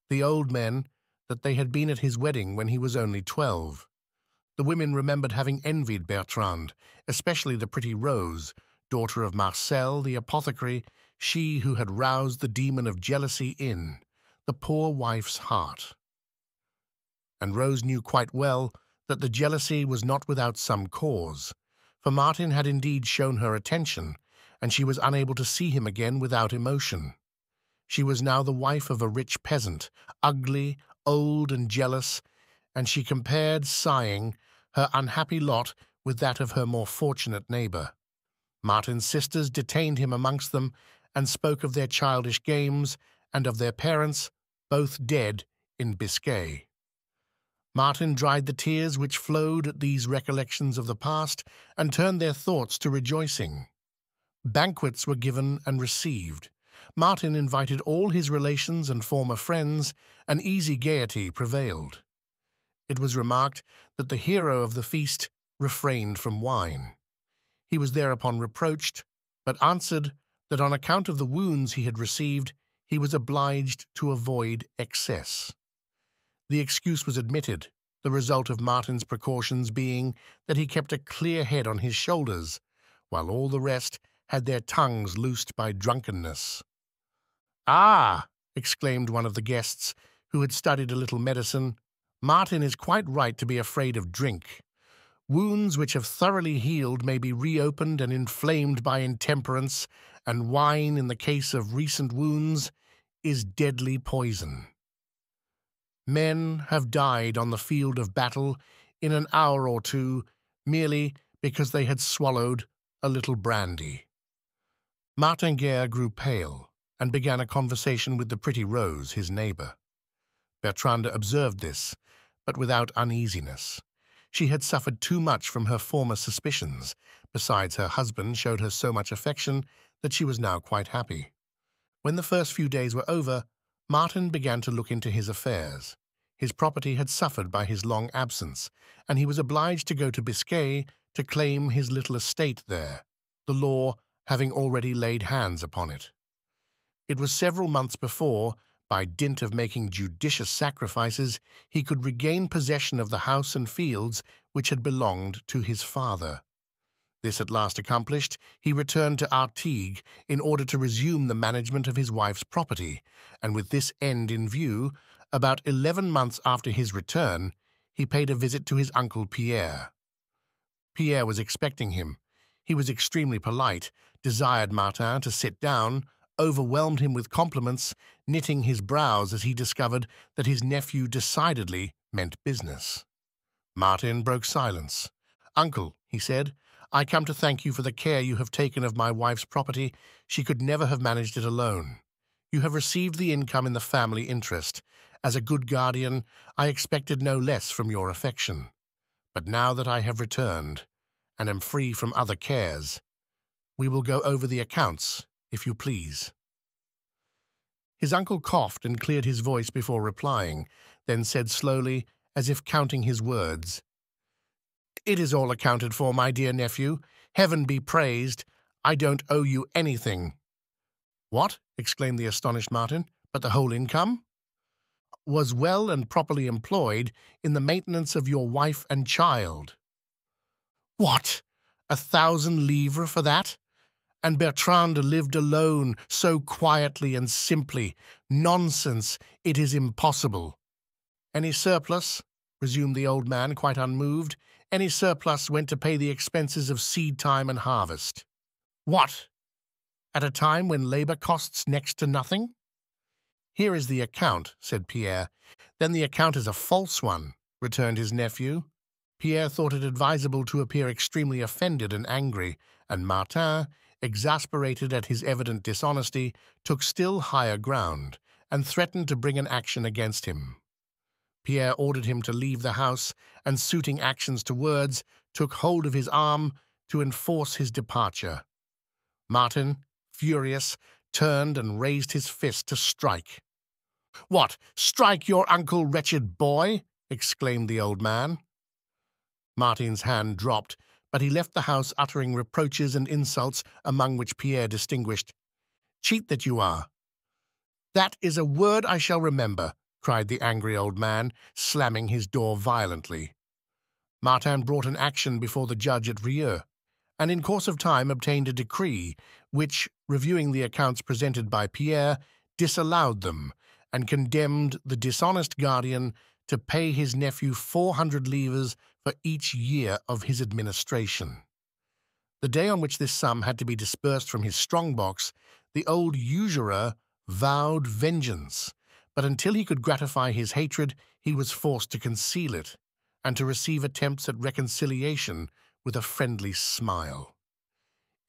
The old men that they had been at his wedding when he was only 12. The women remembered having envied Bertrand, especially the pretty Rose, daughter of Marcel, the apothecary, she who had roused the demon of jealousy in the poor wife's heart. And Rose knew quite well that the jealousy was not without some cause, for Martin had indeed shown her attention, and she was unable to see him again without emotion. She was now the wife of a rich peasant, ugly, old, and jealous, and she compared, sighing, her unhappy lot with that of her more fortunate neighbor. Martin's sisters detained him amongst them, and spoke of their childish games, and of their parents, both dead in Biscay. Martin dried the tears which flowed at these recollections of the past, and turned their thoughts to rejoicing. Banquets were given and received. Martin invited all his relations and former friends, and easy gaiety prevailed. It was remarked that the hero of the feast refrained from wine. He was thereupon reproached, but answered that on account of the wounds he had received, he was obliged to avoid excess. The excuse was admitted, the result of Martin's precautions being that he kept a clear head on his shoulders, while all the rest had their tongues loosed by drunkenness. "Ah!" exclaimed one of the guests, who had studied a little medicine, "Martin is quite right to be afraid of drink. Wounds which have thoroughly healed may be reopened and inflamed by intemperance, and wine, in the case of recent wounds, is deadly poison. Men have died on the field of battle in an hour or two merely because they had swallowed a little brandy." Martin Guerre grew pale and began a conversation with the pretty Rose, his neighbor. Bertrande observed this, but without uneasiness. She had suffered too much from her former suspicions. Besides, her husband showed her so much affection that she was now quite happy. When the first few days were over, Martin began to look into his affairs. His property had suffered by his long absence, and he was obliged to go to Biscay to claim his little estate there, the law having already laid hands upon it. It was several months before, by dint of making judicious sacrifices, he could regain possession of the house and fields which had belonged to his father. This at last accomplished, he returned to Artigues in order to resume the management of his wife's property, and with this end in view, about 11 months after his return, he paid a visit to his uncle Pierre. Pierre was expecting him. He was extremely polite, desired Martin to sit down, overwhelmed him with compliments, knitting his brows as he discovered that his nephew decidedly meant business. Martin broke silence. "Uncle," he said, "I come to thank you for the care you have taken of my wife's property. She could never have managed it alone. You have received the income in the family interest. As a good guardian, I expected no less from your affection. But now that I have returned, and am free from other cares, we will go over the accounts, if you please." His uncle coughed and cleared his voice before replying, then said slowly, as if counting his words, "It is all accounted for, my dear nephew. Heaven be praised. I don't owe you anything." "What?" exclaimed the astonished Martin. "But the whole income?" "Was well and properly employed in the maintenance of your wife and child." "What? 1,000 livres for that? And Bertrande lived alone, so quietly and simply. Nonsense! It is impossible." "Any surplus?" resumed the old man, quite unmoved. "Any surplus went to pay the expenses of seed time and harvest." "What? At a time when labor costs next to nothing?" "Here is the account," said Pierre. "Then the account is a false one," returned his nephew. Pierre thought it advisable to appear extremely offended and angry, and Martin, exasperated at his evident dishonesty, took still higher ground, and threatened to bring an action against him. Pierre ordered him to leave the house, and suiting actions to words, took hold of his arm to enforce his departure. Martin, furious, turned and raised his fist to strike. "What, strike your uncle, wretched boy?" exclaimed the old man. Martin's hand dropped, but he left the house uttering reproaches and insults, among which Pierre distinguished, "Cheat that you are." "That is a word I shall remember," cried the angry old man, slamming his door violently. Martin brought an action before the judge at Rieux, and in course of time obtained a decree which, reviewing the accounts presented by Pierre, disallowed them, and condemned the dishonest guardian to pay his nephew 400 livres for each year of his administration. The day on which this sum had to be disbursed from his strong-box, the old usurer vowed vengeance, but until he could gratify his hatred, he was forced to conceal it, and to receive attempts at reconciliation with a friendly smile.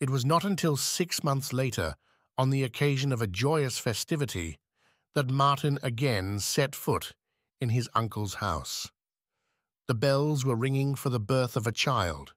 It was not until 6 months later, on the occasion of a joyous festivity, that Martin again set foot in his uncle's house. The bells were ringing for the birth of a child.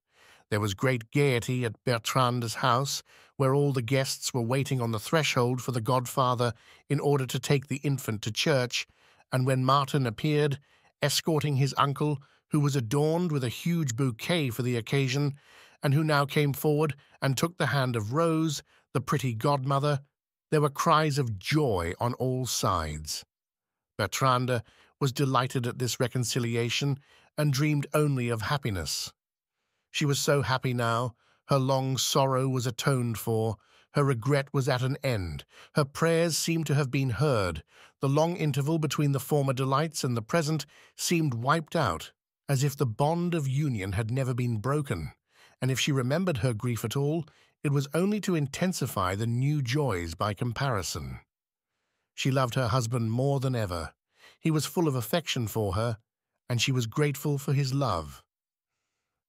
There was great gaiety at Bertrande's house, where all the guests were waiting on the threshold for the godfather in order to take the infant to church, and when Martin appeared, escorting his uncle, who was adorned with a huge bouquet for the occasion, and who now came forward and took the hand of Rose, the pretty godmother. There were cries of joy on all sides. Bertrande was delighted at this reconciliation and dreamed only of happiness. She was so happy now, her long sorrow was atoned for, her regret was at an end, her prayers seemed to have been heard, the long interval between the former delights and the present seemed wiped out, as if the bond of union had never been broken, and if she remembered her grief at all, it was only to intensify the new joys by comparison. She loved her husband more than ever. He was full of affection for her, and she was grateful for his love.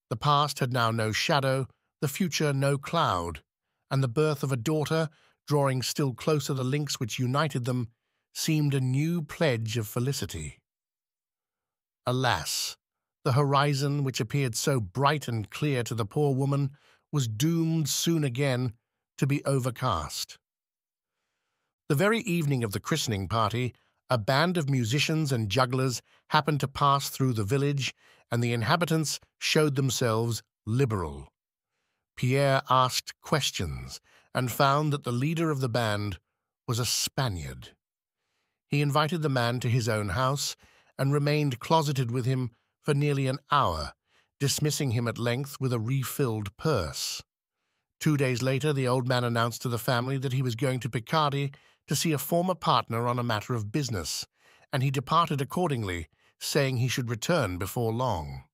The past had now no shadow, the future no cloud, and the birth of a daughter, drawing still closer the links which united them, seemed a new pledge of felicity. Alas, the horizon, which appeared so bright and clear to the poor woman, was doomed soon again to be overcast. The very evening of the christening party, a band of musicians and jugglers happened to pass through the village, and the inhabitants showed themselves liberal. Pierre asked questions and found that the leader of the band was a Spaniard. He invited the man to his own house and remained closeted with him for nearly an hour, dismissing him at length with a refilled purse. 2 days later, the old man announced to the family that he was going to Picardy to see a former partner on a matter of business, and he departed accordingly, saying he should return before long.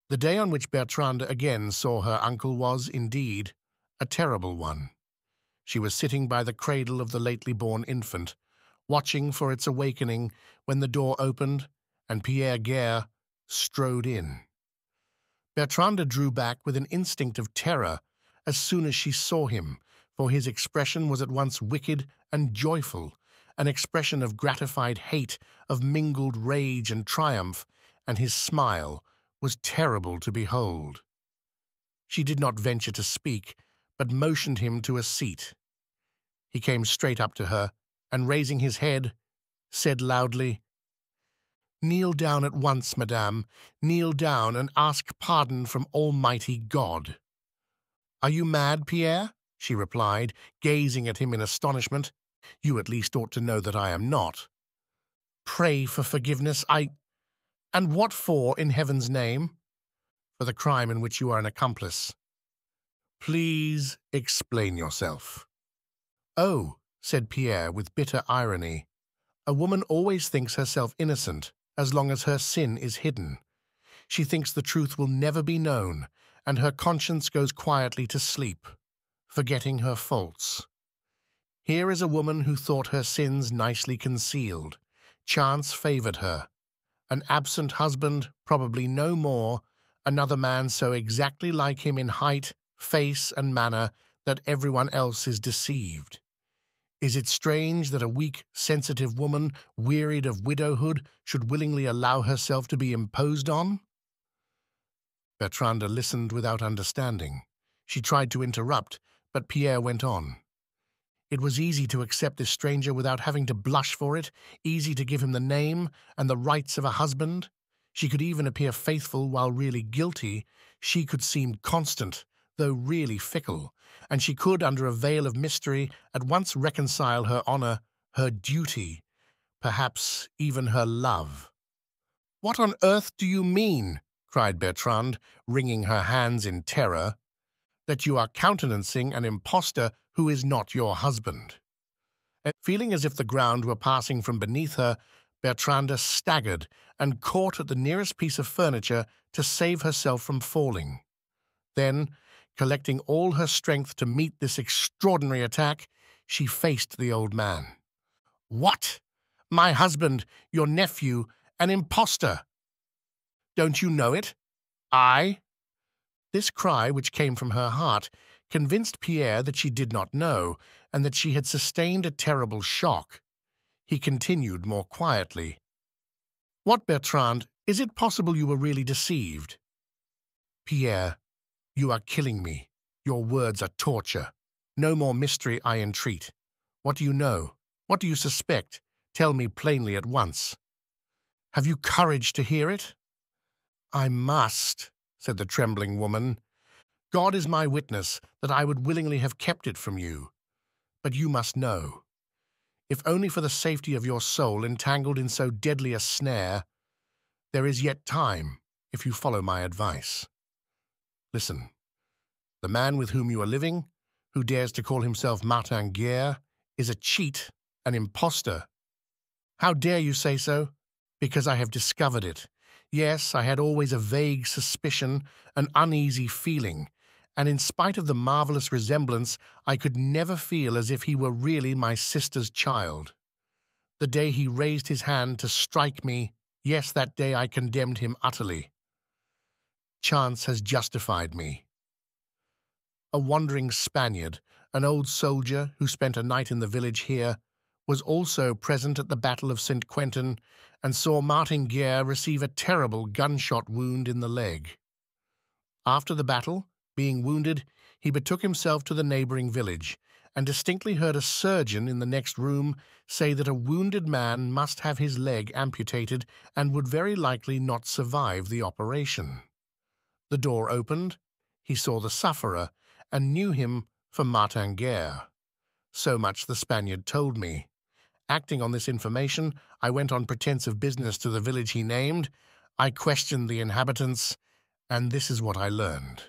The day on which Bertrande again saw her uncle was, indeed, a terrible one. She was sitting by the cradle of the lately born infant, watching for its awakening, when the door opened and Martin Guerre strode in. Bertrande drew back with an instinct of terror as soon as she saw him, for his expression was at once wicked and joyful, an expression of gratified hate, of mingled rage and triumph, and his smile was terrible to behold. She did not venture to speak, but motioned him to a seat. He came straight up to her, and raising his head, said loudly, "Kneel down at once, madame, kneel down and ask pardon from Almighty God." "Are you mad, Pierre?" she replied, gazing at him in astonishment. "You at least ought to know that I am not." "Pray for forgiveness, And what for, in heaven's name?" "For the crime in which you are an accomplice." "Please explain yourself." "Oh," said Pierre with bitter irony, "a woman always thinks herself innocent as long as her sin is hidden. She thinks the truth will never be known, and her conscience goes quietly to sleep, forgetting her faults. Here is a woman who thought her sins nicely concealed. Chance favored her. An absent husband, probably no more, another man so exactly like him in height, face, and manner that everyone else is deceived. Is it strange that a weak, sensitive woman, wearied of widowhood, should willingly allow herself to be imposed on?" Bertrande listened without understanding. She tried to interrupt, but Pierre went on. It was easy to accept this stranger without having to blush for it, easy to give him the name and the rights of a husband. She could even appear faithful while really guilty. She could seem constant, though really fickle, and she could, under a veil of mystery, at once reconcile her honor, her duty, perhaps even her love. "What on earth do you mean?" cried Bertrande, wringing her hands in terror. "That you are countenancing an impostor who is not your husband." And feeling as if the ground were passing from beneath her, Bertrande staggered and caught at the nearest piece of furniture to save herself from falling. Then, collecting all her strength to meet this extraordinary attack, she faced the old man. "What? My husband, your nephew, an impostor? Don't you know it? I?" This cry, which came from her heart, convinced Pierre that she did not know, and that she had sustained a terrible shock. He continued more quietly. "What, Bertrande, is it possible you were really deceived?" "Pierre, you are killing me. Your words are torture. No more mystery, I entreat. What do you know? What do you suspect? Tell me plainly at once." Have you courage to hear it?" "I must," said the trembling woman. "God is my witness that I would willingly have kept it from you. But you must know, if only for the safety of your soul entangled in so deadly a snare, there is yet time if you follow my advice. Listen, the man with whom you are living, who dares to call himself Martin Guerre, is a cheat, an impostor. How dare you say so? Because I have discovered it. Yes, I had always a vague suspicion, an uneasy feeling, and in spite of the marvelous resemblance, I could never feel as if he were really my sister's child. The day he raised his hand to strike me, yes, that day I condemned him utterly. Chance has justified me. A wandering Spaniard, an old soldier who spent a night in the village here, was also present at the Battle of St. Quentin and saw Martin Guerre receive a terrible gunshot wound in the leg. After the battle, being wounded, he betook himself to the neighboring village and distinctly heard a surgeon in the next room say that a wounded man must have his leg amputated and would very likely not survive the operation. The door opened, he saw the sufferer, and knew him for Martin Guerre. So much the Spaniard told me. Acting on this information, I went on pretense of business to the village he named. I questioned the inhabitants, and this is what I learned.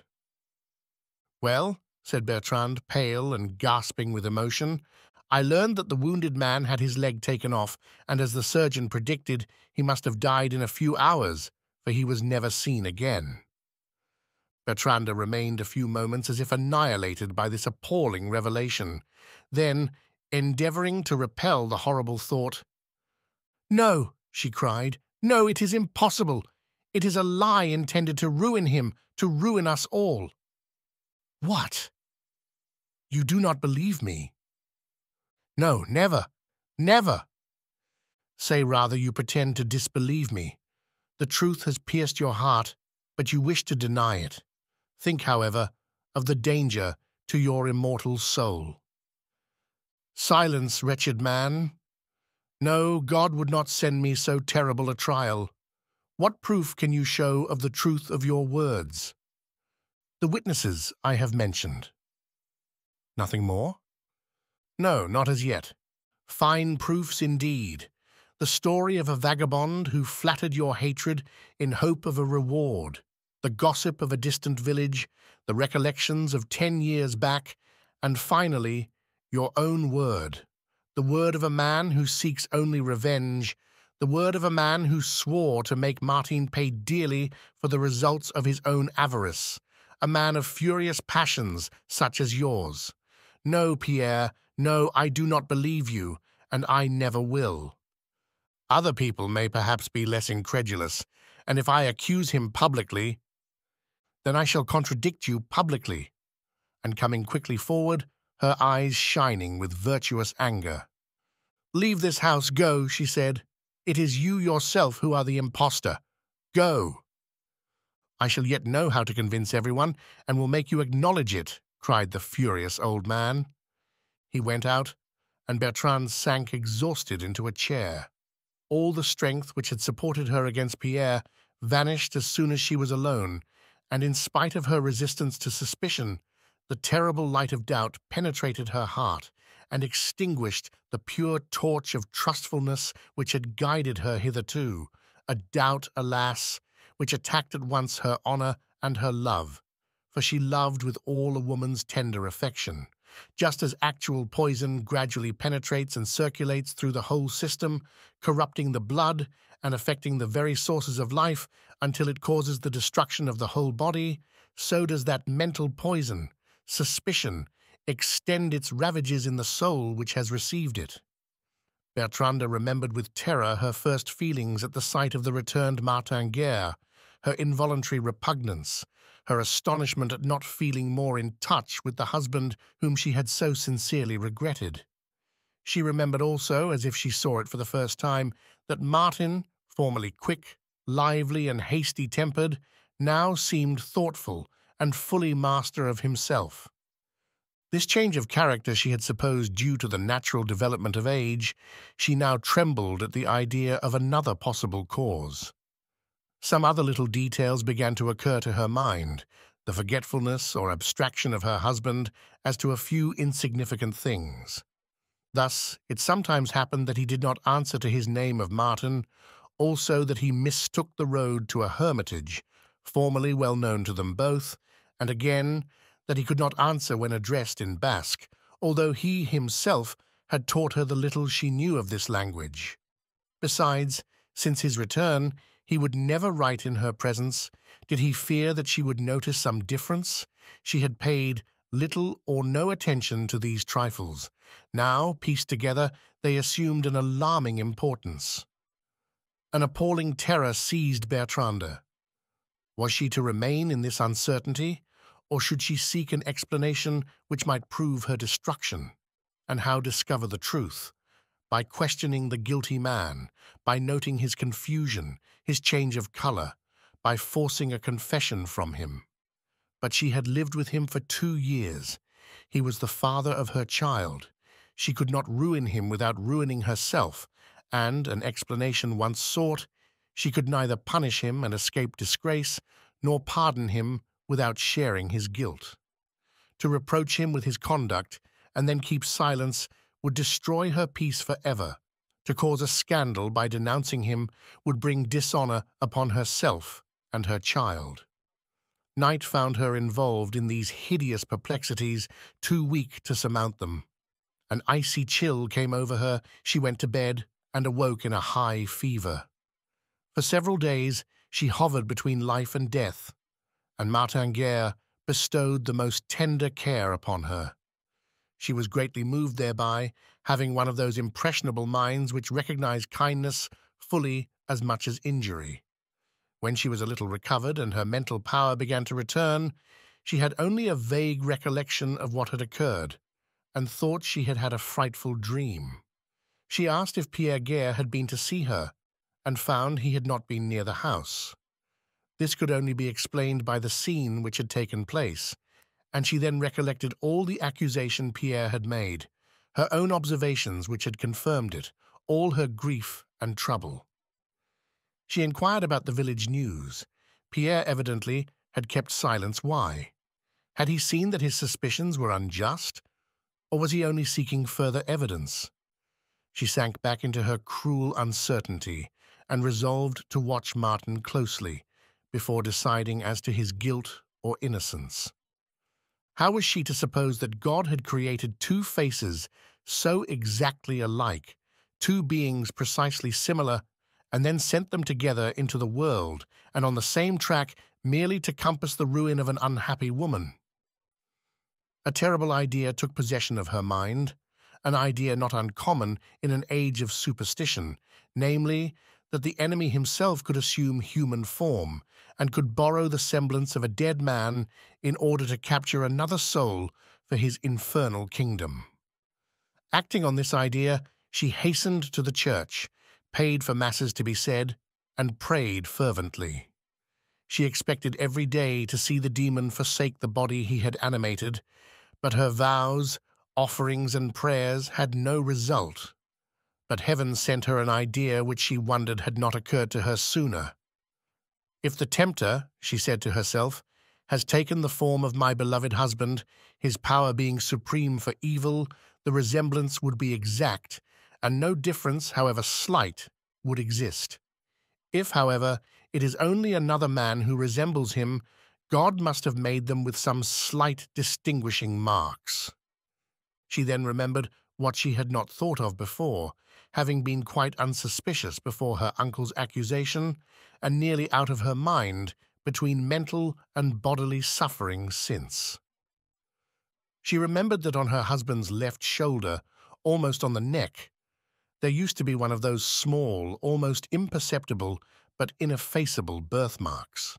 "Well," said Bertrand, pale and gasping with emotion, "I learned that the wounded man had his leg taken off, and as the surgeon predicted, he must have died in a few hours, for he was never seen again." Bertrand remained a few moments as if annihilated by this appalling revelation. Then, endeavoring to repel the horrible thought, "No," she cried, "no, it is impossible. It is a lie intended to ruin him, to ruin us all." "What? You do not believe me?" "No, never, never." "Say rather you pretend to disbelieve me. The truth has pierced your heart, but you wish to deny it. Think, however, of the danger to your immortal soul." "Silence, wretched man. No, God would not send me so terrible a trial. What proof can you show of the truth of your words?" "The witnesses I have mentioned." "Nothing more?" "No, not as yet. Fine proofs indeed. The story of a vagabond who flattered your hatred in hope of a reward, the gossip of a distant village, the recollections of 10 years back, and finally, your own word, the word of a man who seeks only revenge, the word of a man who swore to make Martin pay dearly for the results of his own avarice, a man of furious passions such as yours. No, Pierre, no, I do not believe you, and I never will. Other people may perhaps be less incredulous, and if I accuse him publicly, then I shall contradict you publicly." And coming quickly forward, her eyes shining with virtuous anger. "Leave this house, go," she said. "It is you yourself who are the impostor. Go." "I shall yet know how to convince everyone, and will make you acknowledge it," cried the furious old man. He went out, and Bertrand sank exhausted into a chair. All the strength which had supported her against Pierre vanished as soon as she was alone, and in spite of her resistance to suspicion, the terrible light of doubt penetrated her heart and extinguished the pure torch of trustfulness which had guided her hitherto, a doubt, alas, which attacked at once her honor and her love, for she loved with all a woman's tender affection. Just as actual poison gradually penetrates and circulates through the whole system, corrupting the blood and affecting the very sources of life until it causes the destruction of the whole body, so does that mental poison, suspicion, extend its ravages in the soul which has received it. Bertrande remembered with terror her first feelings at the sight of the returned Martin Guerre, her involuntary repugnance, her astonishment at not feeling more in touch with the husband whom she had so sincerely regretted. She remembered also, as if she saw it for the first time, that Martin, formerly quick, lively, and hasty-tempered, now seemed thoughtful and fully master of himself. This change of character she had supposed due to the natural development of age, she now trembled at the idea of another possible cause. Some other little details began to occur to her mind, the forgetfulness or abstraction of her husband as to a few insignificant things. Thus, it sometimes happened that he did not answer to his name of Martin, also that he mistook the road to a hermitage, formerly well known to them both, and again that he could not answer when addressed in Basque, although he himself had taught her the little she knew of this language. Besides, since his return, he would never write in her presence. Did he fear that she would notice some difference? She had paid little or no attention to these trifles. Now, pieced together, they assumed an alarming importance. An appalling terror seized Bertrande. Was she to remain in this uncertainty, or should she seek an explanation which might prove her destruction? And how discover the truth? By questioning the guilty man, by noting his confusion, his change of color, by forcing a confession from him. But she had lived with him for 2 years. He was the father of her child. She could not ruin him without ruining herself, and, an explanation once sought, she could neither punish him and escape disgrace, nor pardon him without sharing his guilt. To reproach him with his conduct and then keep silence would destroy her peace forever. To cause a scandal by denouncing him would bring dishonor upon herself and her child. Night found her involved in these hideous perplexities, too weak to surmount them. An icy chill came over her, she went to bed, and awoke in a high fever. For several days she hovered between life and death, and Martin Guerre bestowed the most tender care upon her. She was greatly moved thereby, having one of those impressionable minds which recognize kindness fully as much as injury. When she was a little recovered and her mental power began to return, she had only a vague recollection of what had occurred, and thought she had had a frightful dream. She asked if Pierre Guerre had been to see her, and found he had not been near the house. This could only be explained by the scene which had taken place, and she then recollected all the accusation Pierre had made, her own observations which had confirmed it, all her grief and trouble. She inquired about the village news. Pierre evidently had kept silence. Why? Had he seen that his suspicions were unjust, or was he only seeking further evidence? She sank back into her cruel uncertainty and resolved to watch Martin closely before deciding as to his guilt or innocence. How was she to suppose that God had created 2 faces so exactly alike, 2 beings precisely similar, and then sent them together into the world and on the same track merely to compass the ruin of an unhappy woman? A terrible idea took possession of her mind, an idea not uncommon in an age of superstition, namely, that the enemy himself could assume human form and could borrow the semblance of a dead man in order to capture another soul for his infernal kingdom. Acting on this idea, she hastened to the church, paid for masses to be said, and prayed fervently. She expected every day to see the demon forsake the body he had animated, but her vows, offerings, and prayers had no result. But heaven sent her an idea which she wondered had not occurred to her sooner. If the tempter, she said to herself, has taken the form of my beloved husband, his power being supreme for evil, the resemblance would be exact, and no difference, however slight, would exist. If, however, it is only another man who resembles him, God must have made them with some slight distinguishing marks. She then remembered what she had not thought of before, having been quite unsuspicious before her uncle's accusation, and nearly out of her mind between mental and bodily suffering since. She remembered that on her husband's left shoulder, almost on the neck, there used to be one of those small, almost imperceptible, but ineffaceable birthmarks.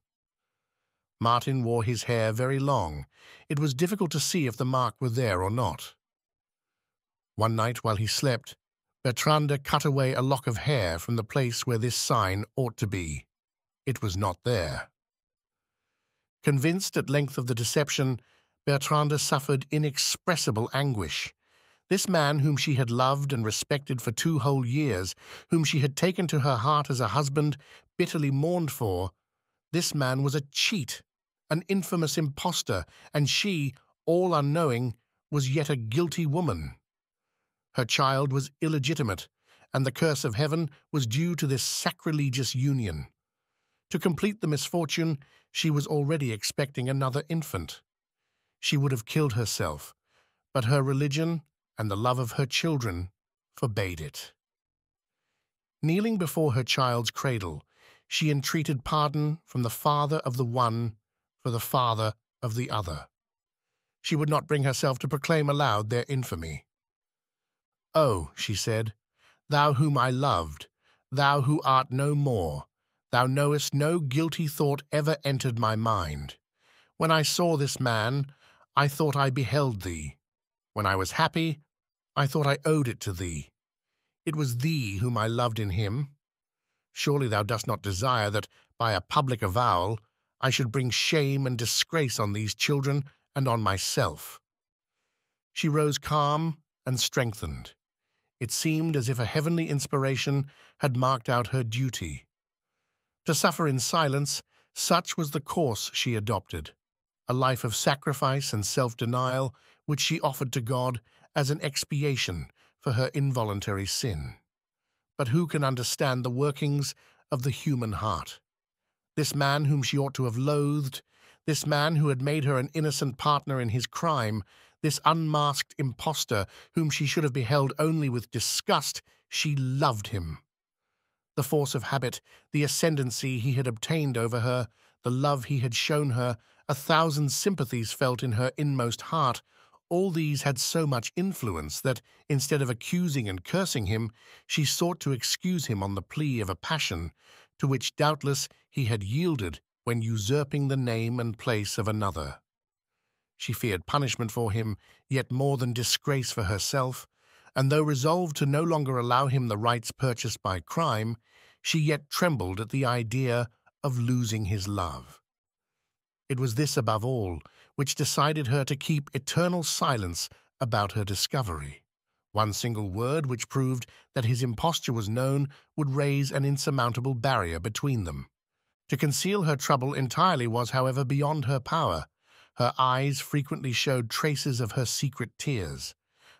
Martin wore his hair very long. It was difficult to see if the mark were there or not. One night while he slept, Bertrande cut away a lock of hair from the place where this sign ought to be. It was not there. Convinced at length of the deception, Bertrande suffered inexpressible anguish. This man whom she had loved and respected for 2 whole years, whom she had taken to her heart as a husband, bitterly mourned for, this man was a cheat, an infamous impostor, and she, all unknowing, was yet a guilty woman. Her child was illegitimate, and the curse of heaven was due to this sacrilegious union. To complete the misfortune, she was already expecting another infant. She would have killed herself, but her religion and the love of her children forbade it. Kneeling before her child's cradle, she entreated pardon from the father of the one for the father of the other. She would not bring herself to proclaim aloud their infamy. "Oh," she said, "thou whom I loved, thou who art no more, thou knowest no guilty thought ever entered my mind. When I saw this man, I thought I beheld thee. When I was happy, I thought I owed it to thee. It was thee whom I loved in him. Surely thou dost not desire that, by a public avowal, I should bring shame and disgrace on these children and on myself." She rose calm and strengthened. It seemed as if a heavenly inspiration had marked out her duty. To suffer in silence, such was the course she adopted, a life of sacrifice and self-denial which she offered to God as an expiation for her involuntary sin. But who can understand the workings of the human heart? This man whom she ought to have loathed, this man who had made her an innocent partner in his crime, this unmasked impostor whom she should have beheld only with disgust, she loved him. The force of habit, the ascendancy he had obtained over her, the love he had shown her, 1,000 sympathies felt in her inmost heart, all these had so much influence that, instead of accusing and cursing him, she sought to excuse him on the plea of a passion, to which doubtless he had yielded when usurping the name and place of another. She feared punishment for him, yet more than disgrace for herself, and though resolved to no longer allow him the rights purchased by crime, she yet trembled at the idea of losing his love. It was this, above all, which decided her to keep eternal silence about her discovery. One single word which proved that his imposture was known would raise an insurmountable barrier between them. To conceal her trouble entirely was, however, beyond her power. Her eyes frequently showed traces of her secret tears.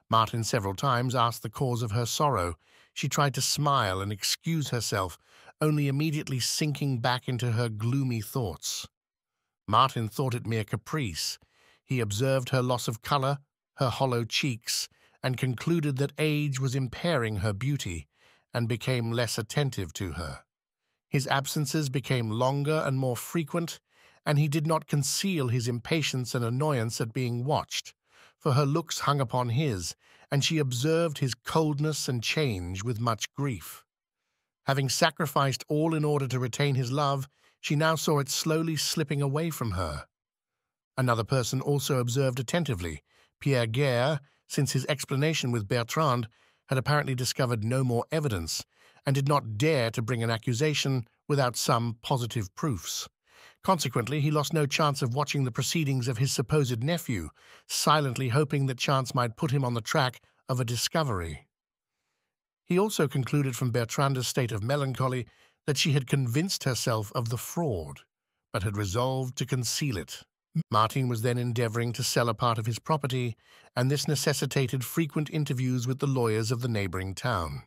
Martin several times asked the cause of her sorrow. She tried to smile and excuse herself, only immediately sinking back into her gloomy thoughts. Martin thought it mere caprice. He observed her loss of color, her hollow cheeks, and concluded that age was impairing her beauty, and became less attentive to her. His absences became longer and more frequent, and he did not conceal his impatience and annoyance at being watched, for her looks hung upon his, and she observed his coldness and change with much grief. Having sacrificed all in order to retain his love, she now saw it slowly slipping away from her. Another person also observed attentively. Martin Guerre, since his explanation with Bertrande, had apparently discovered no more evidence, and did not dare to bring an accusation without some positive proofs. Consequently, he lost no chance of watching the proceedings of his supposed nephew, silently hoping that chance might put him on the track of a discovery. He also concluded from Bertrande's state of melancholy that she had convinced herself of the fraud, but had resolved to conceal it. Martin was then endeavoring to sell a part of his property, and this necessitated frequent interviews with the lawyers of the neighboring town.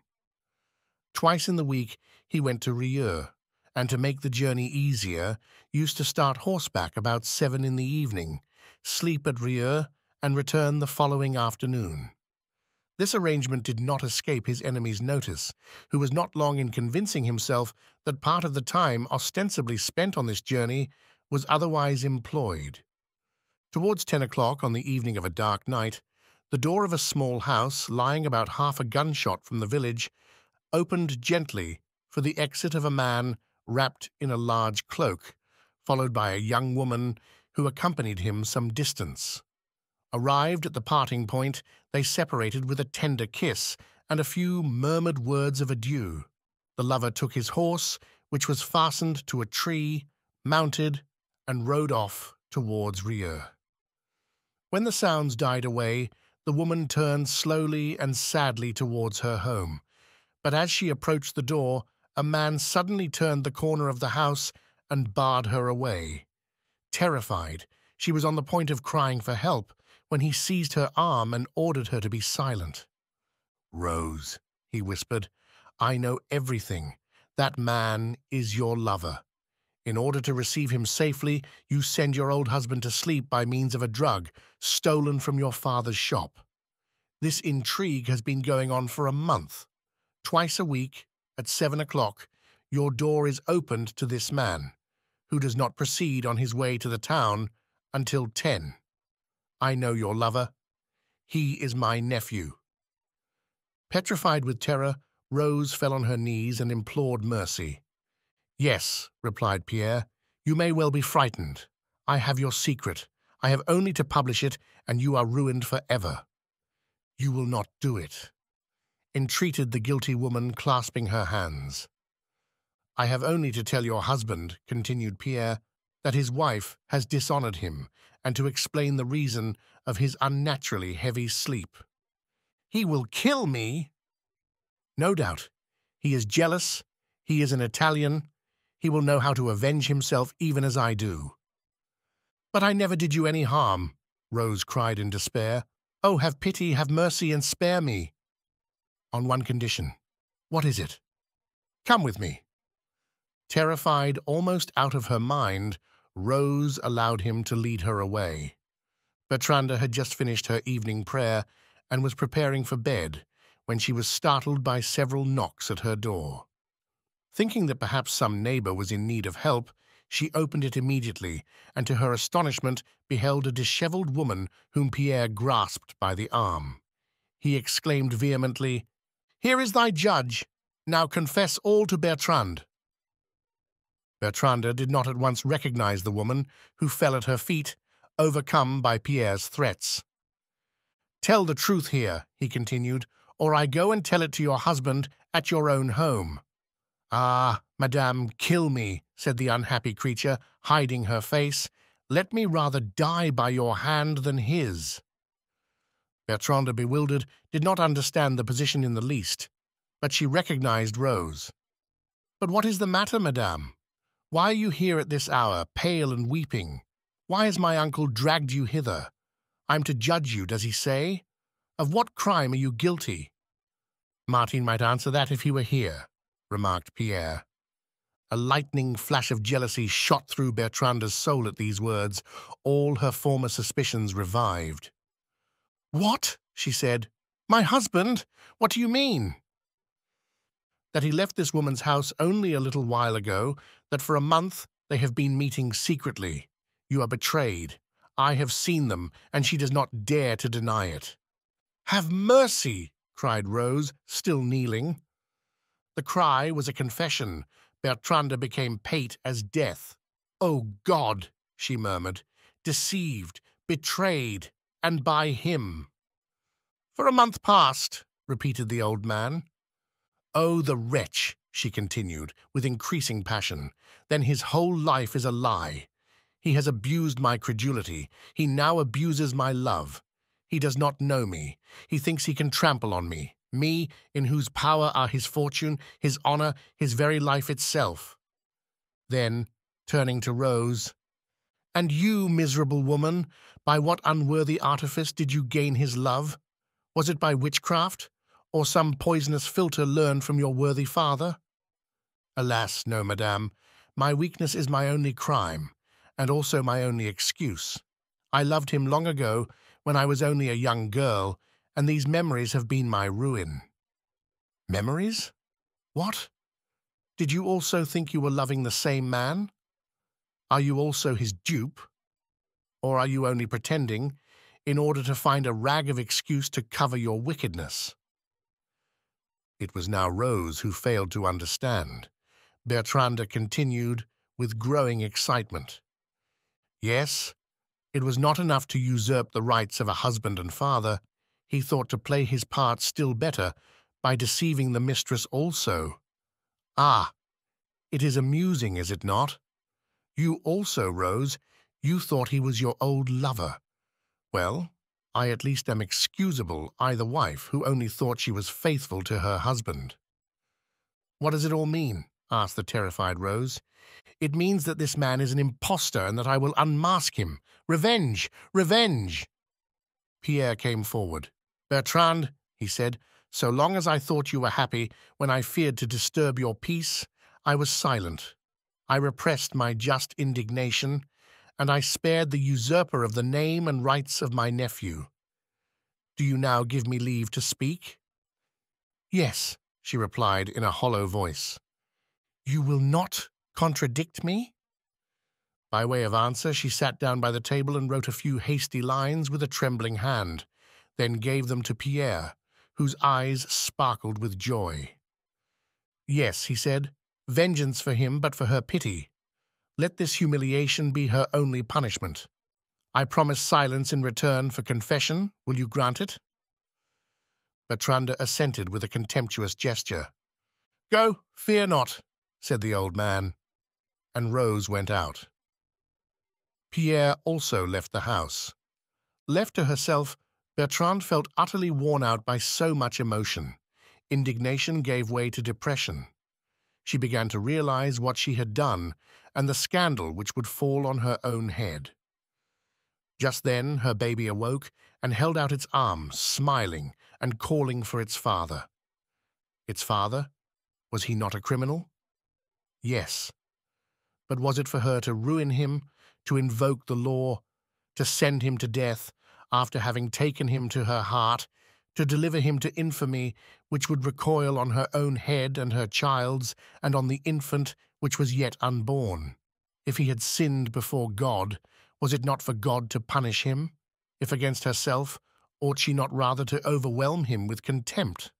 Twice in the week he went to Rieux, and to make the journey easier, used to start horseback about 7 in the evening, sleep at Rieux, and return the following afternoon. This arrangement did not escape his enemy's notice, who was not long in convincing himself that part of the time ostensibly spent on this journey was otherwise employed. Towards 10 o'clock on the evening of a dark night, the door of a small house, lying about half a gunshot from the village, opened gently for the exit of a man wrapped in a large cloak, followed by a young woman who accompanied him some distance. Arrived at the parting point, they separated with a tender kiss and a few murmured words of adieu. The lover took his horse, which was fastened to a tree, mounted, and rode off towards Rieux. When the sounds died away, the woman turned slowly and sadly towards her home. But as she approached the door, a man suddenly turned the corner of the house and barred her away. Terrified, she was on the point of crying for help when he seized her arm and ordered her to be silent. "Rose," he whispered, "I know everything. That man is your lover. In order to receive him safely, you send your old husband to sleep by means of a drug stolen from your father's shop. This intrigue has been going on for a month. Twice a week, at 7 o'clock, your door is opened to this man, who does not proceed on his way to the town until 10. I know your lover. He is my nephew." Petrified with terror, Rose fell on her knees and implored mercy. "Yes," replied Pierre, "you may well be frightened. I have your secret. I have only to publish it, and you are ruined forever." "You will not do it," entreated the guilty woman, clasping her hands. "I have only to tell your husband," continued Pierre, "that his wife has dishonored him, and to explain the reason of his unnaturally heavy sleep." "He will kill me." "No doubt. He is jealous. He is an Italian. He will know how to avenge himself even as I do." "But I never did you any harm," Rose cried in despair. "Oh, have pity, have mercy, and spare me." "On one condition." "What is it?" "Come with me." Terrified almost out of her mind, Rose allowed him to lead her away. Bertranda had just finished her evening prayer and was preparing for bed when she was startled by several knocks at her door. Thinking that perhaps some neighbor was in need of help, she opened it immediately, and to her astonishment beheld a disheveled woman whom Pierre grasped by the arm. He exclaimed vehemently, "Here is thy judge. Now confess all to Bertrande." Bertrande did not at once recognize the woman, who fell at her feet, overcome by Pierre's threats. "Tell the truth here," he continued, "or I go and tell it to your husband at your own home." "Ah, madame, kill me," said the unhappy creature, hiding her face. "Let me rather die by your hand than his." Bertrande, bewildered, did not understand the position in the least, but she recognized Rose. "But what is the matter, madame? Why are you here at this hour, pale and weeping? Why has my uncle dragged you hither? I am to judge you, does he say? Of what crime are you guilty?" "Martin might answer that if he were here," remarked Pierre. A lightning flash of jealousy shot through Bertrande's soul at these words. All her former suspicions revived. "What?" she said. "My husband? What do you mean?" "That he left this woman's house only a little while ago, that for a month they have been meeting secretly. You are betrayed. I have seen them, and she does not dare to deny it." "Have mercy!" cried Rose, still kneeling. The cry was a confession. Bertrande became pale as death. "Oh, God!" she murmured. "Deceived, betrayed, and by him." "For a month past," repeated the old man. "Oh, the wretch!" she continued, with increasing passion. "Then his whole life is a lie. He has abused my credulity. He now abuses my love. He does not know me. He thinks he can trample on me, in whose power are his fortune, his honor, his very life itself." Then, turning to Rose, "And you, miserable woman, by what unworthy artifice did you gain his love? Was it by witchcraft, or some poisonous philtre learned from your worthy father?" "Alas, no, madame. My weakness is my only crime, and also my only excuse. I loved him long ago, when I was only a young girl, and these memories have been my ruin." "Memories? What? Did you also think you were loving the same man? Are you also his dupe? Or are you only pretending, in order to find a rag of excuse to cover your wickedness?" It was now Rose who failed to understand. Bertrande continued, with growing excitement. "Yes, it was not enough to usurp the rights of a husband and father. He thought to play his part still better by deceiving the mistress also. Ah, it is amusing, is it not? You also, Rose, you thought he was your old lover. Well, I at least am excusable, I the wife, who only thought she was faithful to her husband." "What does it all mean?" asked the terrified Rose. "It means that this man is an impostor and that I will unmask him. Revenge! Revenge!" Pierre came forward. "Bertrand," he said, "so long as I thought you were happy, when I feared to disturb your peace, I was silent. I repressed my just indignation, and I spared the usurper of the name and rights of my nephew. Do you now give me leave to speak?" "Yes," she replied in a hollow voice. "You will not contradict me?" By way of answer, she sat down by the table and wrote a few hasty lines with a trembling hand, then gave them to Pierre, whose eyes sparkled with joy. "Yes," he said, "vengeance for him, but for her pity. Let this humiliation be her only punishment. I promise silence in return for confession. Will you grant it?" Bertrand assented with a contemptuous gesture. "Go, fear not," said the old man, and Rose went out. Pierre also left the house. Left to herself, Bertrand felt utterly worn out by so much emotion. Indignation gave way to depression. She began to realize what she had done and the scandal which would fall on her own head. Just then her baby awoke and held out its arms, smiling and calling for its father. Its father? Was he not a criminal? Yes. But was it for her to ruin him, to invoke the law, to send him to death after having taken him to her heart, to deliver him to infamy which would recoil on her own head and her child's, and on the infant which was yet unborn? If he had sinned before God, was it not for God to punish him? If against herself, ought she not rather to overwhelm him with contempt?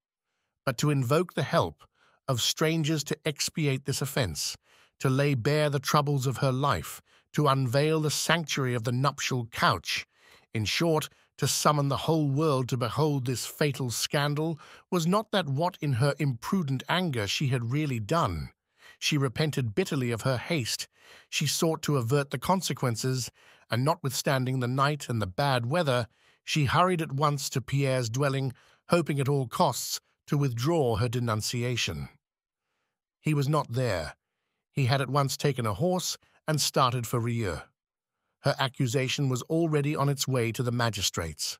But to invoke the help of strangers to expiate this offense, to lay bare the troubles of her life, to unveil the sanctuary of the nuptial couch, in short, to summon the whole world to behold this fatal scandal, was not that what in her imprudent anger she had really done? She repented bitterly of her haste. She sought to avert the consequences, and notwithstanding the night and the bad weather, she hurried at once to Pierre's dwelling, hoping at all costs to withdraw her denunciation. He was not there. He had at once taken a horse and started for Rieux. Her accusation was already on its way to the magistrates.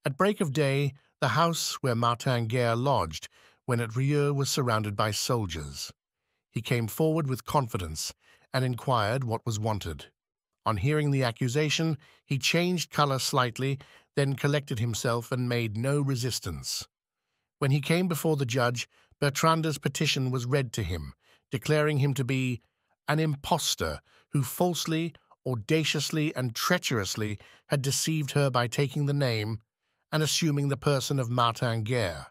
At break of day, the house where Martin Guerre lodged when at Rieux was surrounded by soldiers. He came forward with confidence and inquired what was wanted. On hearing the accusation, he changed color slightly, then collected himself and made no resistance. When he came before the judge, Bertrand's petition was read to him, declaring him to be an impostor who falsely, audaciously, and treacherously had deceived her by taking the name and assuming the person of Martin Guerre,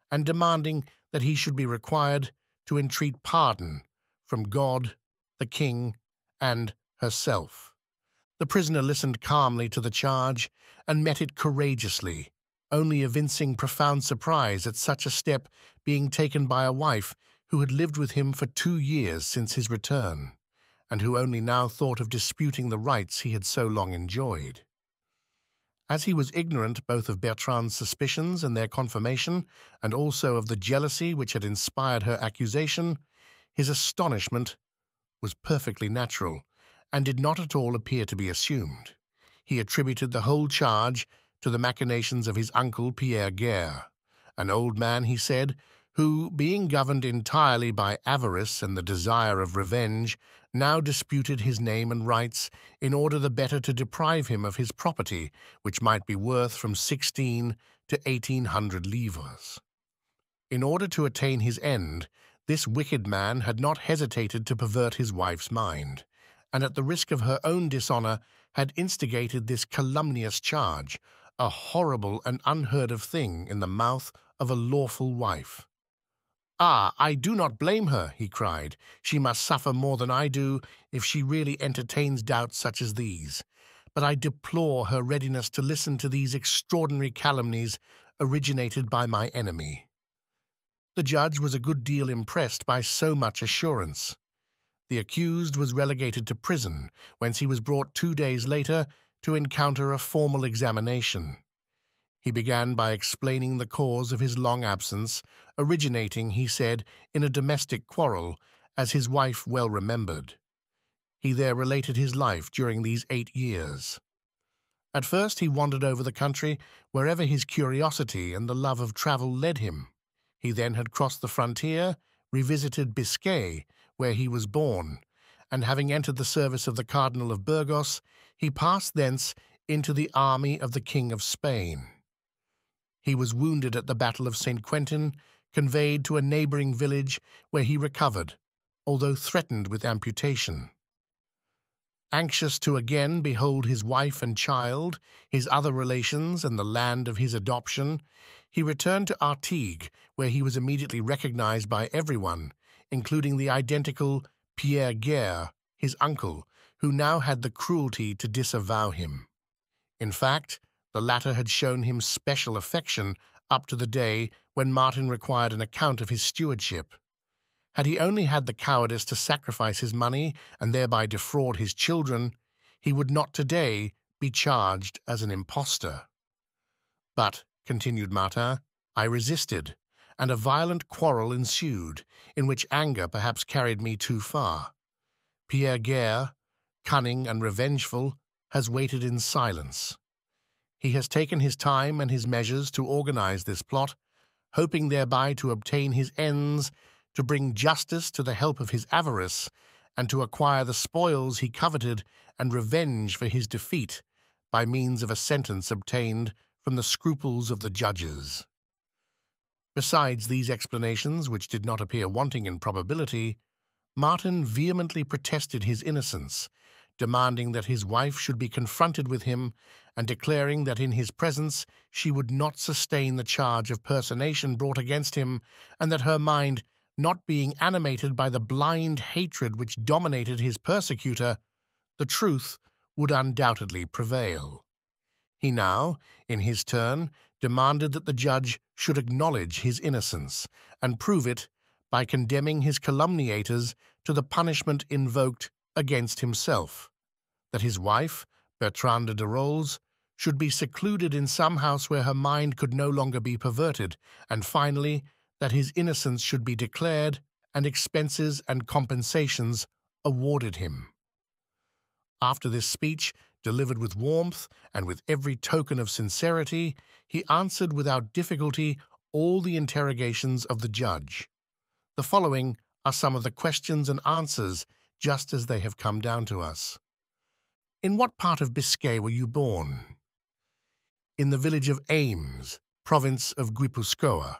and demanding that he should be required to entreat pardon from God, the king, and herself. The prisoner listened calmly to the charge and met it courageously, only evincing profound surprise at such a step being taken by a wife who had lived with him for 2 years since his return, and who only now thought of disputing the rights he had so long enjoyed. As he was ignorant both of Bertrand's suspicions and their confirmation, and also of the jealousy which had inspired her accusation, his astonishment was perfectly natural, and did not at all appear to be assumed. He attributed the whole charge to the machinations of his uncle Pierre Guerre, an old man, he said, who, being governed entirely by avarice and the desire of revenge, now disputed his name and rights in order the better to deprive him of his property, which might be worth from 16 to 1800 livres. In order to attain his end, this wicked man had not hesitated to pervert his wife's mind, and at the risk of her own dishonor had instigated this calumnious charge, a horrible and unheard-of thing in the mouth of a lawful wife. "Ah, I do not blame her," he cried. "She must suffer more than I do if she really entertains doubts such as these. But I deplore her readiness to listen to these extraordinary calumnies originated by my enemy." The judge was a good deal impressed by so much assurance. The accused was relegated to prison, whence he was brought 2 days later to encounter a formal examination. He began by explaining the cause of his long absence, originating, he said, in a domestic quarrel, as his wife well remembered. He there related his life during these 8 years. At first he wandered over the country wherever his curiosity and the love of travel led him. He then had crossed the frontier, revisited Biscay, where he was born, and having entered the service of the Cardinal of Burgos, he passed thence into the army of the King of Spain. He was wounded at the Battle of St. Quentin, conveyed to a neighboring village where he recovered, although threatened with amputation. Anxious to again behold his wife and child, his other relations, and the land of his adoption, he returned to Artigues, where he was immediately recognized by everyone, including the identical Martin Guerre, his uncle, who now had the cruelty to disavow him. In fact, the latter had shown him special affection up to the day when Martin required an account of his stewardship. Had he only had the cowardice to sacrifice his money and thereby defraud his children, he would not today be charged as an impostor. But, continued Martin, I resisted, and a violent quarrel ensued, in which anger perhaps carried me too far. Pierre Guerre, cunning and revengeful, has waited in silence. He has taken his time and his measures to organize this plot, hoping thereby to obtain his ends, to bring justice to the help of his avarice, and to acquire the spoils he coveted and revenge for his defeat by means of a sentence obtained from the scruples of the judges. Besides these explanations, which did not appear wanting in probability, Martin vehemently protested his innocence, demanding that his wife should be confronted with him and declaring that in his presence she would not sustain the charge of personation brought against him, and that her mind, not being animated by the blind hatred which dominated his persecutor, the truth would undoubtedly prevail. He now, in his turn, demanded that the judge should acknowledge his innocence and prove it by condemning his calumniators to the punishment invoked against himself, that his wife, Bertrande de Rolls, should be secluded in some house where her mind could no longer be perverted, and finally, that his innocence should be declared and expenses and compensations awarded him. After this speech, delivered with warmth and with every token of sincerity, he answered without difficulty all the interrogations of the judge. The following are some of the questions and answers just as they have come down to us. In what part of Biscay were you born? In the village of Ames, province of Guipuscoa.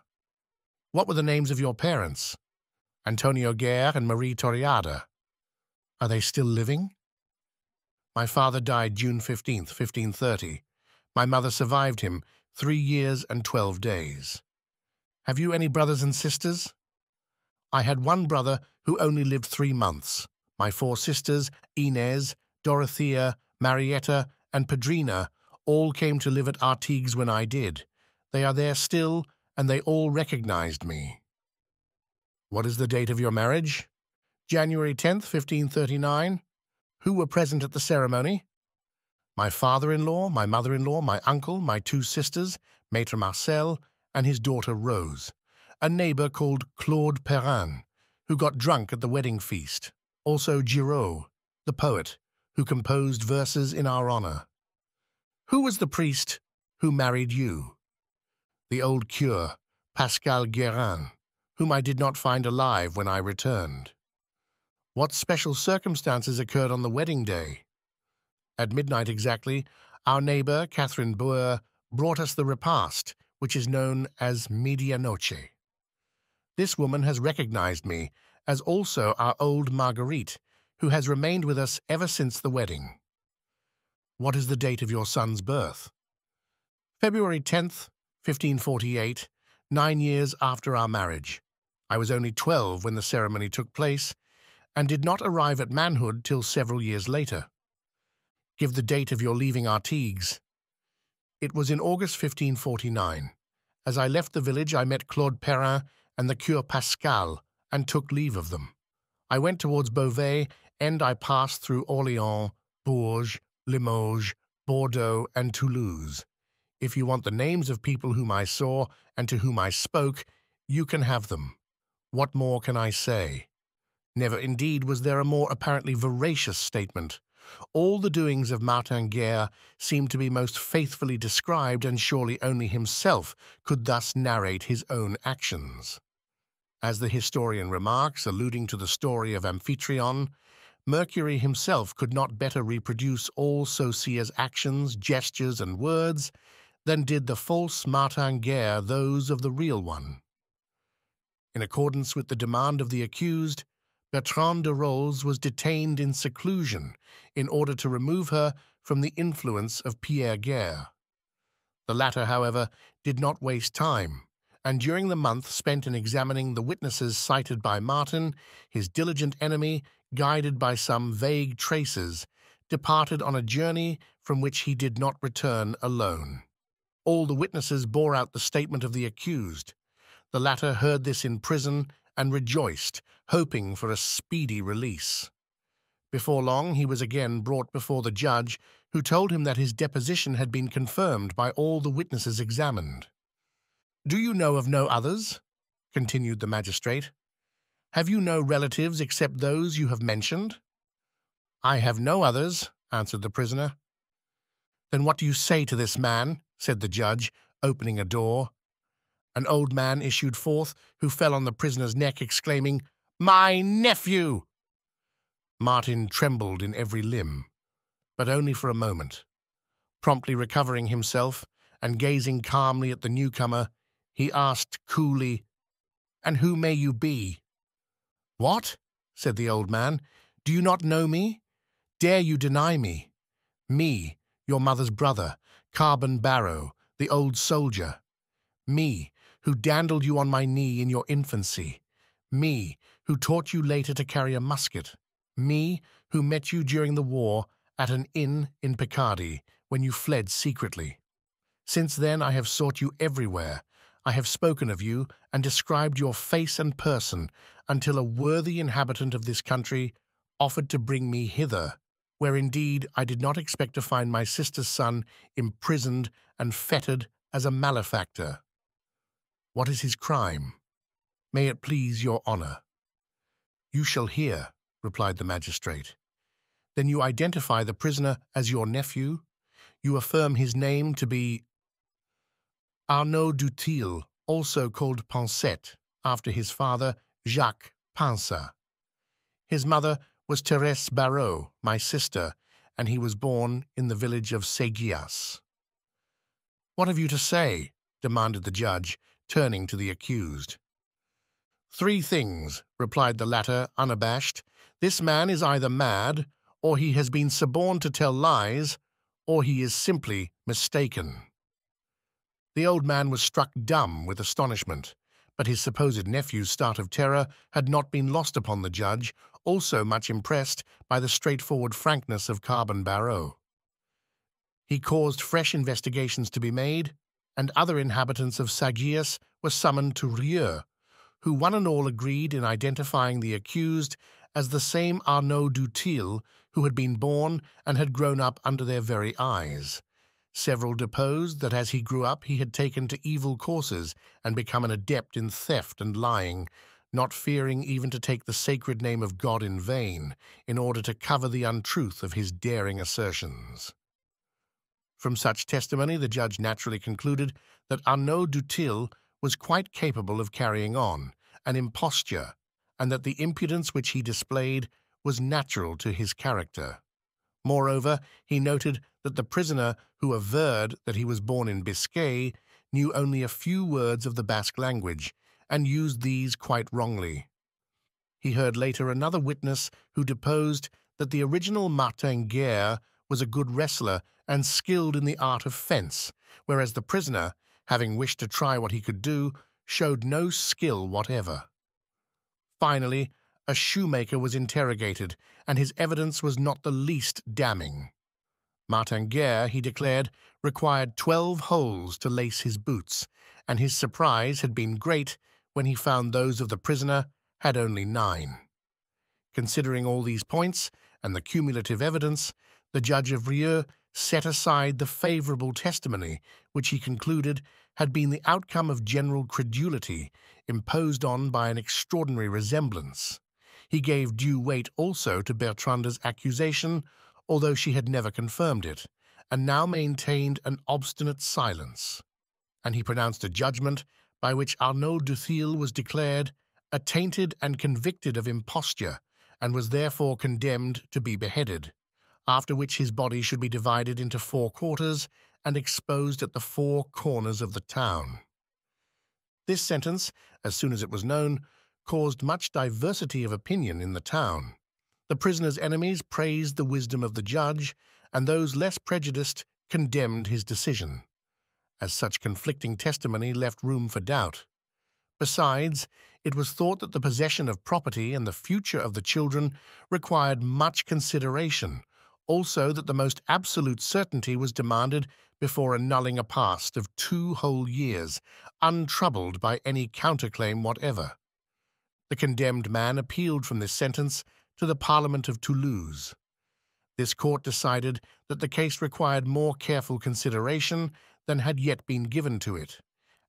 What were the names of your parents? Antonio Guerre and Marie Toriada. Are they still living? My father died June 15th, 1530. My mother survived him 3 years and 12 days. Have you any brothers and sisters? I had one brother who only lived 3 months. My 4 sisters, Inez, Dorothea, Marietta, and Pedrina, all came to live at Artigues when I did. They are there still, and they all recognized me. What is the date of your marriage? January 10th, 1539. Who were present at the ceremony? My father-in-law, my mother-in-law, my uncle, my 2 sisters, Maître Marcel, and his daughter Rose, a neighbor called Claude Perrin, who got drunk at the wedding feast, also Giraud, the poet, who composed verses in our honor. Who was the priest who married you? The old cure, Pascal Guérin, whom I did not find alive when I returned. What special circumstances occurred on the wedding day? At midnight exactly, our neighbor, Catherine Boer, brought us the repast, which is known as medianoche. This woman has recognized me, as also our old Marguerite, who has remained with us ever since the wedding. What is the date of your son's birth? February 10th, 1548, 9 years after our marriage. I was only 12 when the ceremony took place, and did not arrive at manhood till several years later. Give the date of your leaving Artigues. It was in August 1549. As I left the village, I met Claude Perrin and the cure Pascal, and took leave of them. I went towards Beauvais, and I passed through Orléans, Bourges, Limoges, Bordeaux, and Toulouse. If you want the names of people whom I saw and to whom I spoke, you can have them. What more can I say? Never indeed was there a more apparently veracious statement. All the doings of Martin Guerre seemed to be most faithfully described, and surely only himself could thus narrate his own actions. As the historian remarks, alluding to the story of Amphitryon, Mercury himself could not better reproduce all Saussie's actions, gestures, and words than did the false Martin Guerre those of the real one. In accordance with the demand of the accused, Bertrand de Rolls was detained in seclusion in order to remove her from the influence of Pierre Guerre. The latter, however, did not waste time, and during the month spent in examining the witnesses cited by Martin, his diligent enemy, guided by some vague traces, departed on a journey from which he did not return alone. All the witnesses bore out the statement of the accused. The latter heard this in prison and rejoiced, hoping for a speedy release. Before long, he was again brought before the judge, who told him that his deposition had been confirmed by all the witnesses examined. "Do you know of no others?" continued the magistrate. "Have you no relatives except those you have mentioned?" "I have no others," answered the prisoner. "Then what do you say to this man?" said the judge, opening a door. An old man issued forth, who fell on the prisoner's neck, exclaiming, "My nephew!" Martin trembled in every limb, but only for a moment. Promptly recovering himself, and gazing calmly at the newcomer, he asked coolly, "And who may you be?" "What?" said the old man. "Do you not know me? Dare you deny me? Me, your mother's brother, Carbon Barrow, the old soldier. Me, who dandled you on my knee in your infancy. Me, who taught you later to carry a musket. Me, who met you during the war at an inn in Picardy when you fled secretly. Since then I have sought you everywhere. I have spoken of you and described your face and person until a worthy inhabitant of this country offered to bring me hither, where indeed I did not expect to find my sister's son imprisoned and fettered as a malefactor. What is his crime? May it please your honor." "You shall hear," replied the magistrate. "Then you identify the prisoner as your nephew? You affirm his name to be Arnaud Dutil, also called Pansette, after his father, Jacques Pansat. His mother was Thérèse Barreau, my sister, and he was born in the village of Séguias." "What have you to say?" demanded the judge, turning to the accused. "Three things," replied the latter, unabashed. "This man is either mad, or he has been suborned to tell lies, or he is simply mistaken." The old man was struck dumb with astonishment, but his supposed nephew's start of terror had not been lost upon the judge, also much impressed by the straightforward frankness of Carbon Barreau. He caused fresh investigations to be made, and other inhabitants of Sagias were summoned to Rieux, who one and all agreed in identifying the accused as the same Arnaud Dutil who had been born and had grown up under their very eyes. Several deposed that as he grew up he had taken to evil courses and become an adept in theft and lying, not fearing even to take the sacred name of God in vain in order to cover the untruth of his daring assertions. From such testimony the judge naturally concluded that Arnaud Dutil was quite capable of carrying on an imposture, and that the impudence which he displayed was natural to his character. Moreover, he noted that the prisoner who averred that he was born in Biscay knew only a few words of the Basque language, and used these quite wrongly. He heard later another witness who deposed that the original Martin Guerre was a good wrestler and skilled in the art of fence, whereas the prisoner, having wished to try what he could do, showed no skill whatever. Finally, a shoemaker was interrogated, and his evidence was not the least damning. Martin Guerre, he declared, required 12 holes to lace his boots, and his surprise had been great when he found those of the prisoner had only 9. Considering all these points, and the cumulative evidence, the judge of Rieux set aside the favorable testimony, which he concluded had been the outcome of general credulity imposed on by an extraordinary resemblance. He gave due weight also to Bertrande's accusation, although she had never confirmed it, and now maintained an obstinate silence. And he pronounced a judgment by which Arnauld du Thill was declared attainted and convicted of imposture, and was therefore condemned to be beheaded, after which his body should be divided into 4 quarters and exposed at the 4 corners of the town. This sentence, as soon as it was known, caused much diversity of opinion in the town. The prisoner's enemies praised the wisdom of the judge, and those less prejudiced condemned his decision, as such conflicting testimony left room for doubt. Besides, it was thought that the possession of property and the future of the children required much consideration, also that the most absolute certainty was demanded before annulling a past of 2 whole years, untroubled by any counterclaim whatever. The condemned man appealed from this sentence to the Parliament of Toulouse. This court decided that the case required more careful consideration than had yet been given to it,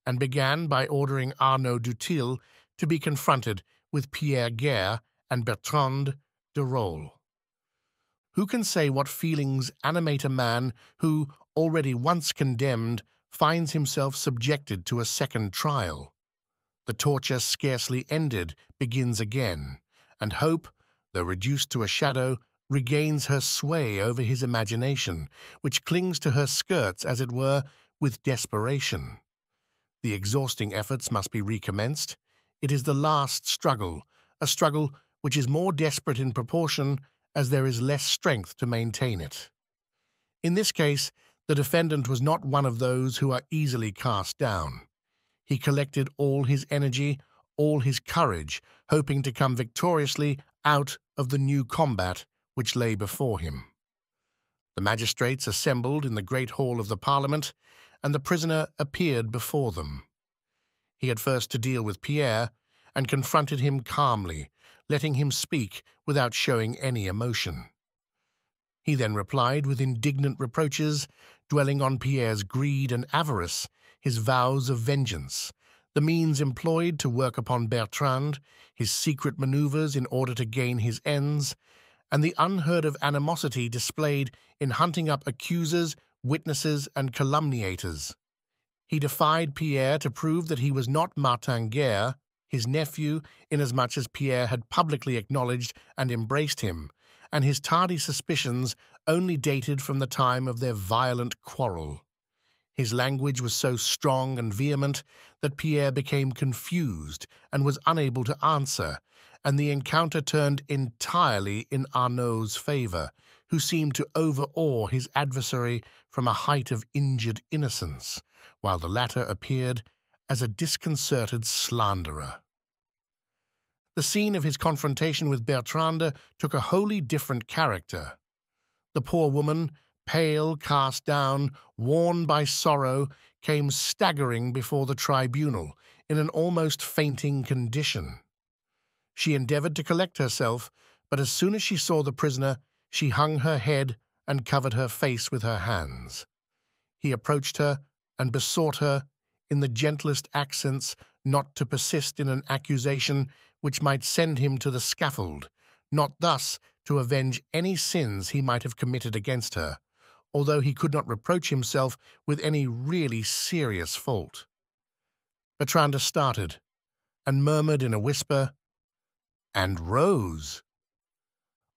and began by ordering Arnauld du Thill to be confronted with Pierre Guerre and Bertrand de Rolles. Who can say what feelings animate a man who, already once condemned, finds himself subjected to a second trial? The torture scarcely ended begins again, and hope, though reduced to a shadow, regains her sway over his imagination, which clings to her skirts, as it were, with desperation. The exhausting efforts must be recommenced. It is the last struggle, a struggle which is more desperate in proportion as there is less strength to maintain it. In this case, the defendant was not one of those who are easily cast down. He collected all his energy, all his courage, hoping to come victoriously out of the new combat which lay before him. The magistrates assembled in the great hall of the Parliament, and the prisoner appeared before them. He had first to deal with Pierre, and confronted him calmly, letting him speak without showing any emotion. He then replied with indignant reproaches, dwelling on Pierre's greed and avarice, his vows of vengeance, the means employed to work upon Bertrand, his secret maneuvers in order to gain his ends, and the unheard-of animosity displayed in hunting up accusers, witnesses, and calumniators. He defied Pierre to prove that he was not Martin Guerre, his nephew, inasmuch as Pierre had publicly acknowledged and embraced him, and his tardy suspicions only dated from the time of their violent quarrel. His language was so strong and vehement that Pierre became confused and was unable to answer, and the encounter turned entirely in Arnaud's favor, who seemed to overawe his adversary from a height of injured innocence, while the latter appeared as a disconcerted slanderer. The scene of his confrontation with Bertrande took a wholly different character. The poor woman, pale, cast down, worn by sorrow, came staggering before the tribunal in an almost fainting condition. She endeavored to collect herself, but as soon as she saw the prisoner, she hung her head and covered her face with her hands. He approached her and besought her, in the gentlest accents, not to persist in an accusation which might send him to the scaffold, not thus to avenge any sins he might have committed against her, although he could not reproach himself with any really serious fault. Bertrande started, and murmured in a whisper, "And Rose."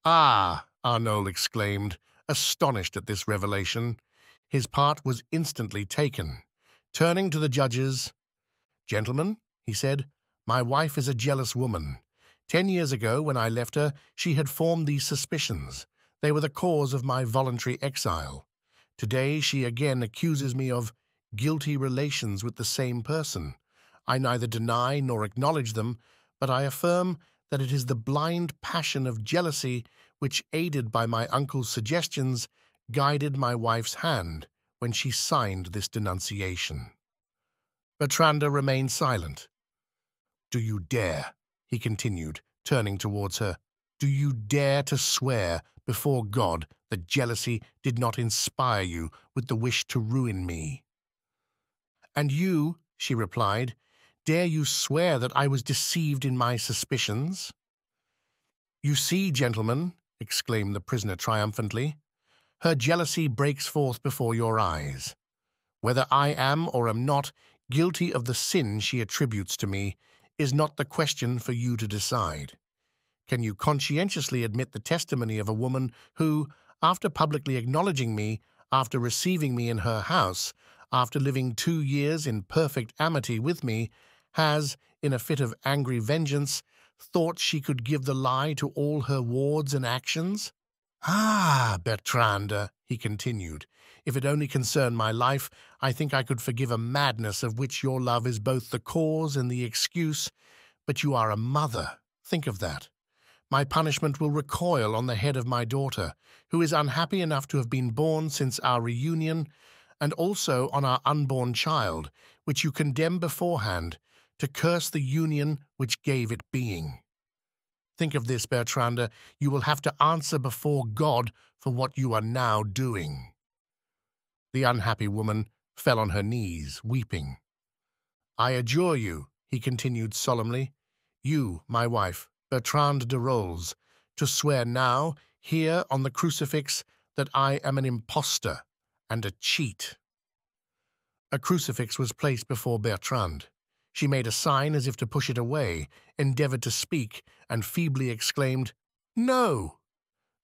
"Ah!" Arnauld exclaimed, astonished at this revelation. His part was instantly taken. Turning to the judges, "Gentlemen," he said, "my wife is a jealous woman. 10 years ago, when I left her, she had formed these suspicions. They were the cause of my voluntary exile. Today she again accuses me of guilty relations with the same person. I neither deny nor acknowledge them, but I affirm that it is the blind passion of jealousy which, aided by my uncle's suggestions, guided my wife's hand when she signed this denunciation." Bertrande remained silent. "Do you dare," he continued, turning towards her, "do you dare to swear before God that jealousy did not inspire you with the wish to ruin me." "And you," she replied, "dare you swear that I was deceived in my suspicions?" "You see, gentlemen," exclaimed the prisoner triumphantly, "her jealousy breaks forth before your eyes. Whether I am or am not guilty of the sin she attributes to me is not the question for you to decide. Can you conscientiously admit the testimony of a woman who, after publicly acknowledging me, after receiving me in her house, after living 2 years in perfect amity with me, has, in a fit of angry vengeance, thought she could give the lie to all her wards and actions? Ah, Bertrande," he continued, "if it only concerned my life, I think I could forgive a madness of which your love is both the cause and the excuse. But you are a mother. Think of that. My punishment will recoil on the head of my daughter, who is unhappy enough to have been born since our reunion, and also on our unborn child, which you condemn beforehand, to curse the union which gave it being. Think of this, Bertrande. You will have to answer before God for what you are now doing." The unhappy woman fell on her knees, weeping. "I adjure you," he continued solemnly, "you, my wife, Bertrande de Rolls, to swear now, here on the crucifix, that I am an impostor and a cheat." A crucifix was placed before Bertrande. She made a sign as if to push it away, endeavored to speak, and feebly exclaimed, "No!"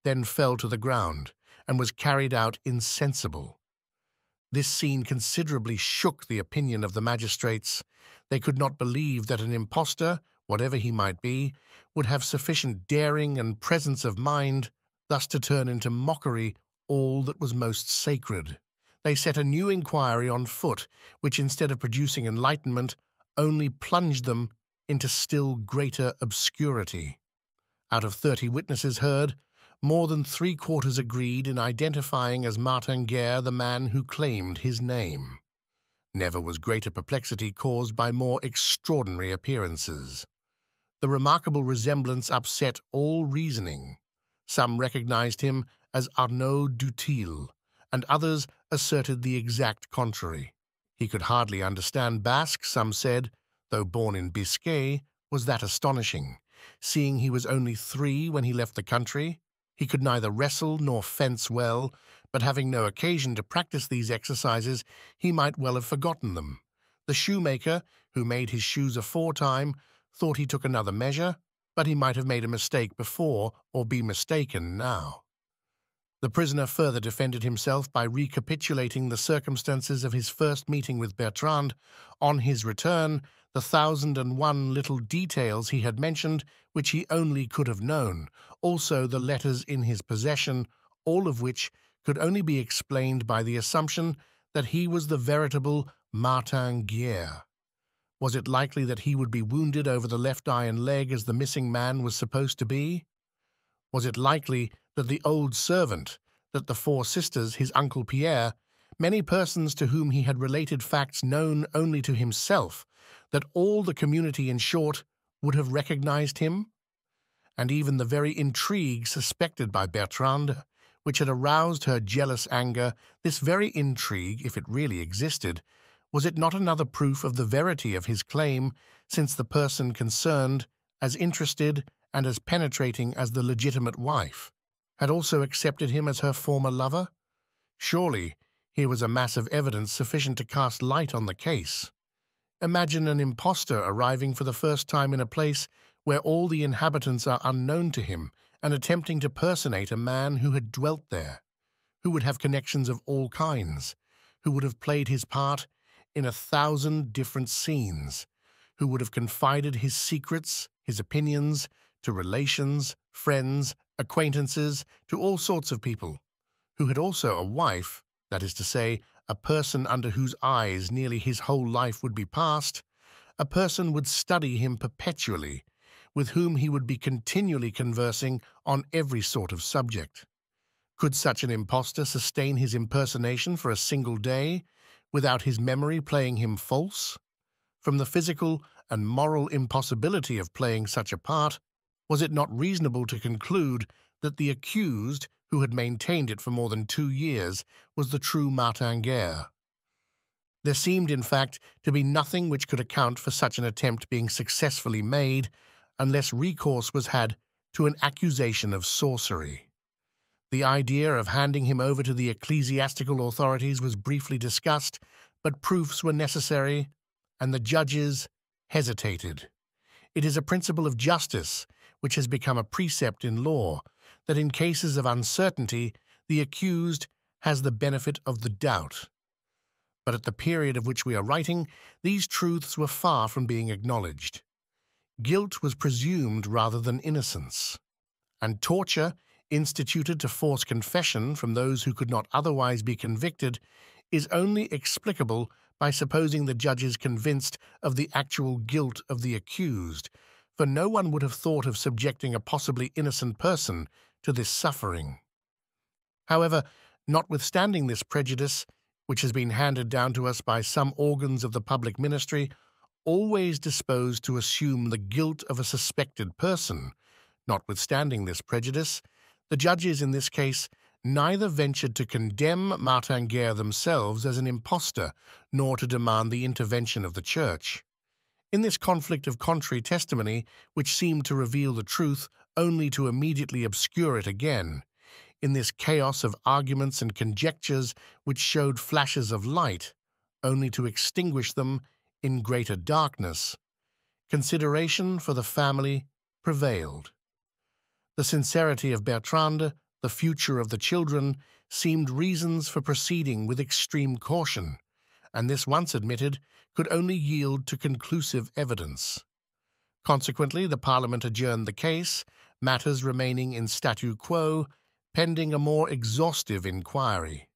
then fell to the ground, and was carried out insensible. This scene considerably shook the opinion of the magistrates. They could not believe that an impostor, whatever he might be, would have sufficient daring and presence of mind thus to turn into mockery all that was most sacred. They set a new inquiry on foot, which, instead of producing enlightenment, only plunged them into still greater obscurity. Out of 30 witnesses heard, more than 3/4 agreed in identifying as Martin Guerre the man who claimed his name. Never was greater perplexity caused by more extraordinary appearances. The remarkable resemblance upset all reasoning. Some recognized him as Arnaud Dutil, and others asserted the exact contrary. He could hardly understand Basque, some said, though born in Biscay. Was that astonishing, seeing he was only 3 when he left the country? He could neither wrestle nor fence well, but having no occasion to practice these exercises, he might well have forgotten them. The shoemaker, who made his shoes aforetime, thought he took another measure, but he might have made a mistake before or be mistaken now. The prisoner further defended himself by recapitulating the circumstances of his first meeting with Bertrande. On his return, the 1,001 little details he had mentioned, which he only could have known, also the letters in his possession, all of which could only be explained by the assumption that he was the veritable Martin Guerre. Was it likely that he would be wounded over the left eye and leg as the missing man was supposed to be? Was it likely that the old servant, that the 4 sisters, his Uncle Pierre, many persons to whom he had related facts known only to himself, that all the community, in short, would have recognized him? And even the very intrigue suspected by Bertrande, which had aroused her jealous anger, this very intrigue, if it really existed, was it not another proof of the verity of his claim, since the person concerned, as interested and as penetrating as the legitimate wife, had also accepted him as her former lover? Surely here was a mass of evidence sufficient to cast light on the case. Imagine an impostor arriving for the first time in a place where all the inhabitants are unknown to him and attempting to personate a man who had dwelt there, who would have connections of all kinds, who would have played his part in 1,000 different scenes, who would have confided his secrets, his opinions, to relations, friends, acquaintances, to all sorts of people, who had also a wife, that is to say, a person under whose eyes nearly his whole life would be passed, a person would study him perpetually, with whom he would be continually conversing on every sort of subject. Could such an impostor sustain his impersonation for a single day, without his memory playing him false? From the physical and moral impossibility of playing such a part, was it not reasonable to conclude that the accused, who had maintained it for more than 2 years, was the true Martin Guerre. There seemed, in fact, to be nothing which could account for such an attempt being successfully made unless recourse was had to an accusation of sorcery. The idea of handing him over to the ecclesiastical authorities was briefly discussed, but proofs were necessary, and the judges hesitated. It is a principle of justice, which has become a precept in law, that in cases of uncertainty, the accused has the benefit of the doubt. But at the period of which we are writing, these truths were far from being acknowledged. Guilt was presumed rather than innocence, and torture, instituted to force confession from those who could not otherwise be convicted, is only explicable by supposing the judges convinced of the actual guilt of the accused, for no one would have thought of subjecting a possibly innocent person to this suffering. However, notwithstanding this prejudice, which has been handed down to us by some organs of the public ministry, always disposed to assume the guilt of a suspected person, notwithstanding this prejudice, the judges in this case neither ventured to condemn Martin Guerre themselves as an impostor, nor to demand the intervention of the Church. In this conflict of contrary testimony, which seemed to reveal the truth only to immediately obscure it again, in this chaos of arguments and conjectures which showed flashes of light, only to extinguish them in greater darkness, consideration for the family prevailed. The sincerity of Bertrande, the future of the children, seemed reasons for proceeding with extreme caution, and this once admitted could only yield to conclusive evidence. Consequently, the Parliament adjourned the case, matters remaining in statu quo, pending a more exhaustive inquiry.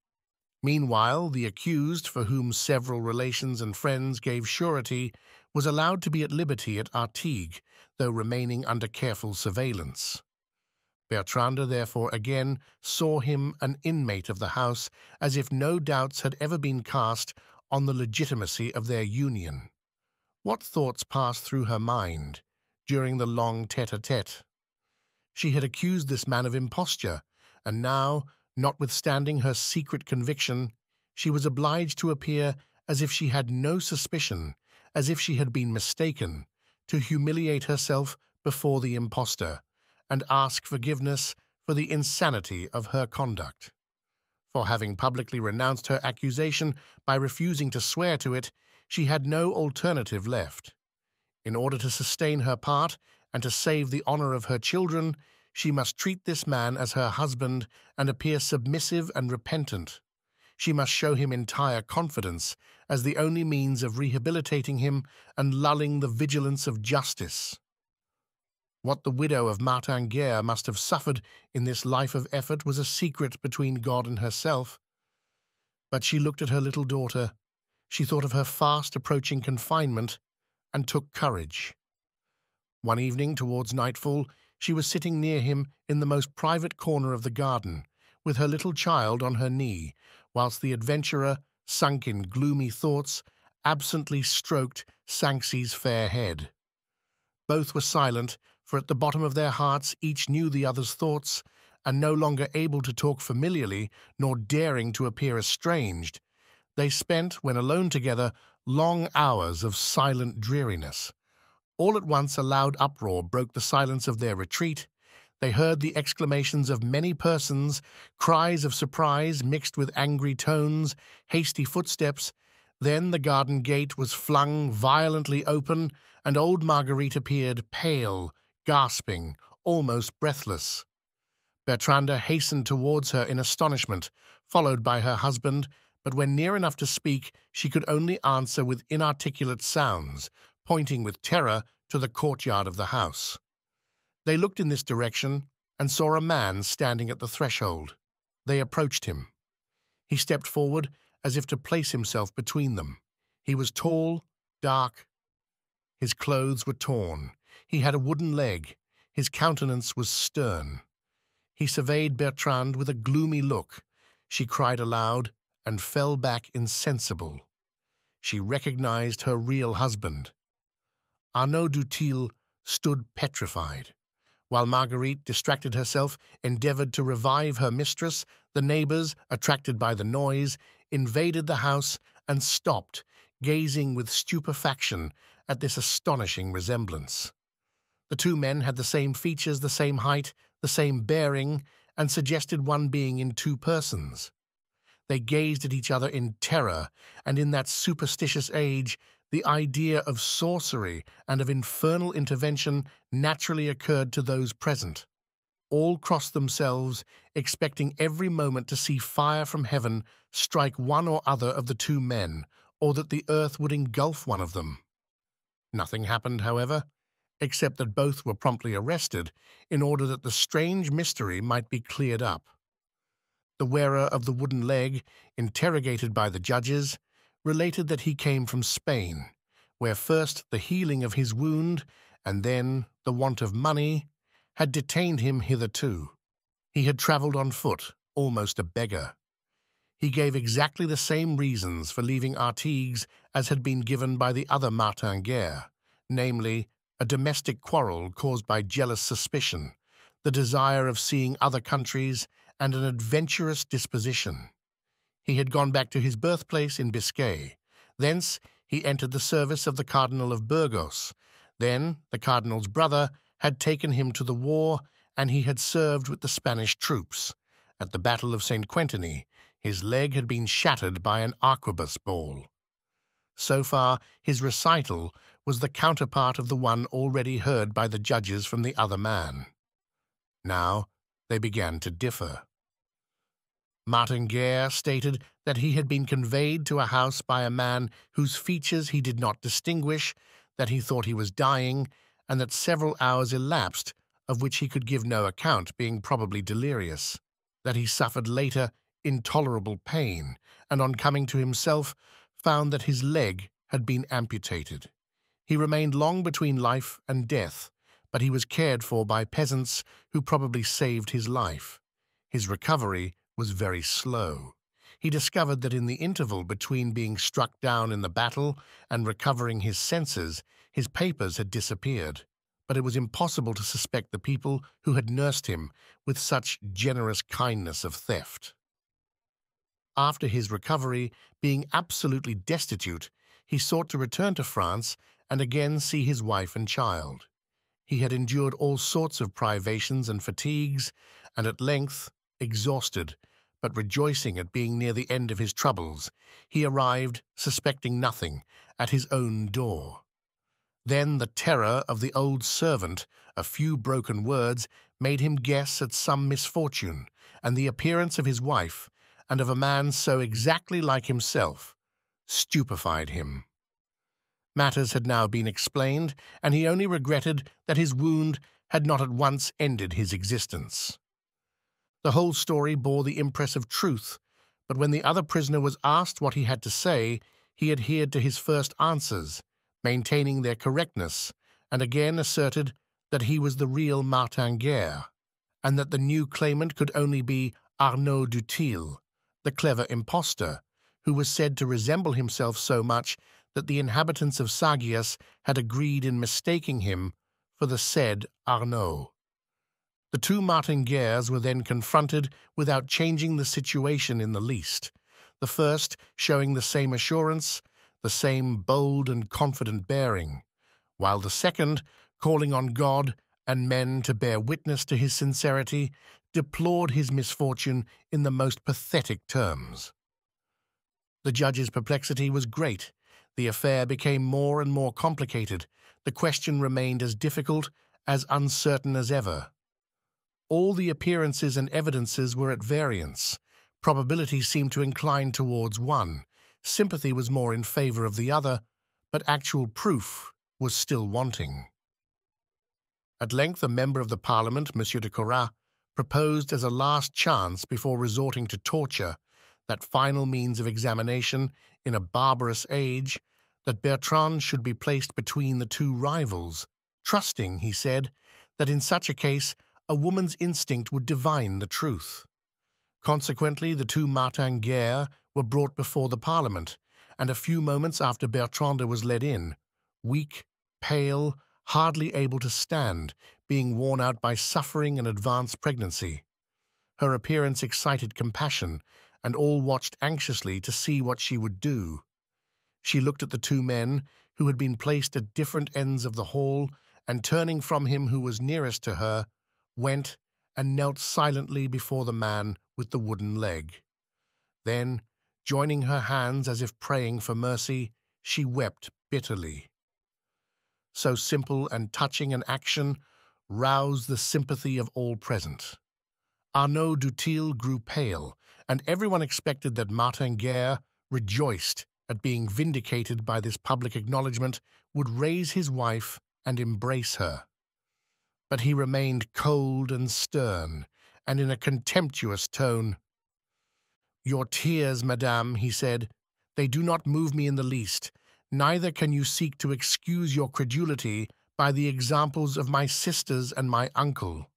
Meanwhile, the accused, for whom several relations and friends gave surety, was allowed to be at liberty at Artigues, though remaining under careful surveillance. Bertrande therefore again saw him an inmate of the house, as if no doubts had ever been cast on the legitimacy of their union. What thoughts passed through her mind during the long tete-a-tete? She had accused this man of imposture, and now, notwithstanding her secret conviction, she was obliged to appear as if she had no suspicion, as if she had been mistaken, to humiliate herself before the impostor, and ask forgiveness for the insanity of her conduct. For having publicly renounced her accusation by refusing to swear to it, she had no alternative left. In order to sustain her part and to save the honor of her children, she must treat this man as her husband and appear submissive and repentant. She must show him entire confidence as the only means of rehabilitating him and lulling the vigilance of justice. What the widow of Martin Guerre must have suffered in this life of effort was a secret between God and herself. But she looked at her little daughter, she thought of her fast approaching confinement, and took courage. One evening, towards nightfall, she was sitting near him in the most private corner of the garden, with her little child on her knee, whilst the adventurer, sunk in gloomy thoughts, absently stroked Sanxy's fair head. Both were silent, for at the bottom of their hearts each knew the other's thoughts, and no longer able to talk familiarly, nor daring to appear estranged, they spent, when alone together, long hours of silent dreariness. All at once a loud uproar broke the silence of their retreat. They heard the exclamations of many persons, cries of surprise mixed with angry tones, hasty footsteps. Then the garden gate was flung violently open, and old Marguerite appeared, pale, gasping, almost breathless. Bertrande hastened towards her in astonishment, followed by her husband, but when near enough to speak, she could only answer with inarticulate sounds, pointing with terror to the courtyard of the house. They looked in this direction and saw a man standing at the threshold. They approached him. He stepped forward as if to place himself between them. He was tall, dark. His clothes were torn. He had a wooden leg. His countenance was stern. He surveyed Bertrande with a gloomy look. She cried aloud and fell back insensible. She recognized her real husband. Arnaud Dutil stood petrified. While Marguerite, distracted herself, endeavored to revive her mistress, the neighbors, attracted by the noise, invaded the house and stopped, gazing with stupefaction at this astonishing resemblance. The two men had the same features, the same height, the same bearing, and suggested one being in two persons. They gazed at each other in terror, and in that superstitious age, the idea of sorcery and of infernal intervention naturally occurred to those present. All crossed themselves, expecting every moment to see fire from heaven strike one or other of the two men, or that the earth would engulf one of them. Nothing happened, however, except that both were promptly arrested in order that the strange mystery might be cleared up. The wearer of the wooden leg, interrogated by the judges, related that he came from Spain, where first the healing of his wound and then the want of money had detained him hitherto. He had travelled on foot, almost a beggar. He gave exactly the same reasons for leaving Artigues as had been given by the other Martin Guerre, namely, a domestic quarrel caused by jealous suspicion, the desire of seeing other countries, and an adventurous disposition. He had gone back to his birthplace in Biscay. Thence he entered the service of the Cardinal of Burgos. Then the Cardinal's brother had taken him to the war, and he had served with the Spanish troops. At the Battle of St. Quentiny, his leg had been shattered by an arquebus ball. So far, his recital was the counterpart of the one already heard by the judges from the other man. Now they began to differ. Martin Guerre stated that he had been conveyed to a house by a man whose features he did not distinguish, that he thought he was dying, and that several hours elapsed, of which he could give no account, being probably delirious, that he suffered later intolerable pain, and on coming to himself found that his leg had been amputated. He remained long between life and death, but he was cared for by peasants who probably saved his life. His recovery was very slow. He discovered that in the interval between being struck down in the battle and recovering his senses, his papers had disappeared, but it was impossible to suspect the people who had nursed him with such generous kindness of theft. After his recovery, being absolutely destitute, he sought to return to France and again see his wife and child. He had endured all sorts of privations and fatigues, and at length, exhausted, but rejoicing at being near the end of his troubles, he arrived, suspecting nothing, at his own door. Then the terror of the old servant, a few broken words, made him guess at some misfortune, and the appearance of his wife, and of a man so exactly like himself, stupefied him. Matters had now been explained, and he only regretted that his wound had not at once ended his existence. The whole story bore the impress of truth, but when the other prisoner was asked what he had to say, he adhered to his first answers, maintaining their correctness, and again asserted that he was the real Martin Guerre, and that the new claimant could only be Arnaud Dutil, the clever impostor, who was said to resemble himself so much that the inhabitants of Sagias had agreed in mistaking him for the said Arnaud. The two Martin Guerres were then confronted without changing the situation in the least, the first showing the same assurance, the same bold and confident bearing, while the second, calling on God and men to bear witness to his sincerity, deplored his misfortune in the most pathetic terms. The judge's perplexity was great. The affair became more and more complicated. The question remained as difficult, as uncertain as ever. All the appearances and evidences were at variance. Probability seemed to incline towards one. Sympathy was more in favor of the other, but actual proof was still wanting. At length a member of the Parliament, M. de Corrat, proposed as a last chance before resorting to torture, that final means of examination in a barbarous age, that Bertrand should be placed between the two rivals, trusting, he said, that in such a case a woman's instinct would divine the truth. Consequently, the two Martin Guerre were brought before the Parliament, and a few moments after Bertrand was led in, weak, pale, hardly able to stand, being worn out by suffering and advanced pregnancy. Her appearance excited compassion, and all watched anxiously to see what she would do. She looked at the two men, who had been placed at different ends of the hall, and turning from him who was nearest to her, went and knelt silently before the man with the wooden leg. Then, joining her hands as if praying for mercy, she wept bitterly. So simple and touching an action roused the sympathy of all present. Arnaud Dutil grew pale, and everyone expected that Martin Guerre, rejoiced at being vindicated by this public acknowledgment, would raise his wife and embrace her. But he remained cold and stern, and in a contemptuous tone. "Your tears, madame," he said, "they do not move me in the least, neither can you seek to excuse your credulity by the examples of my sisters and my uncle.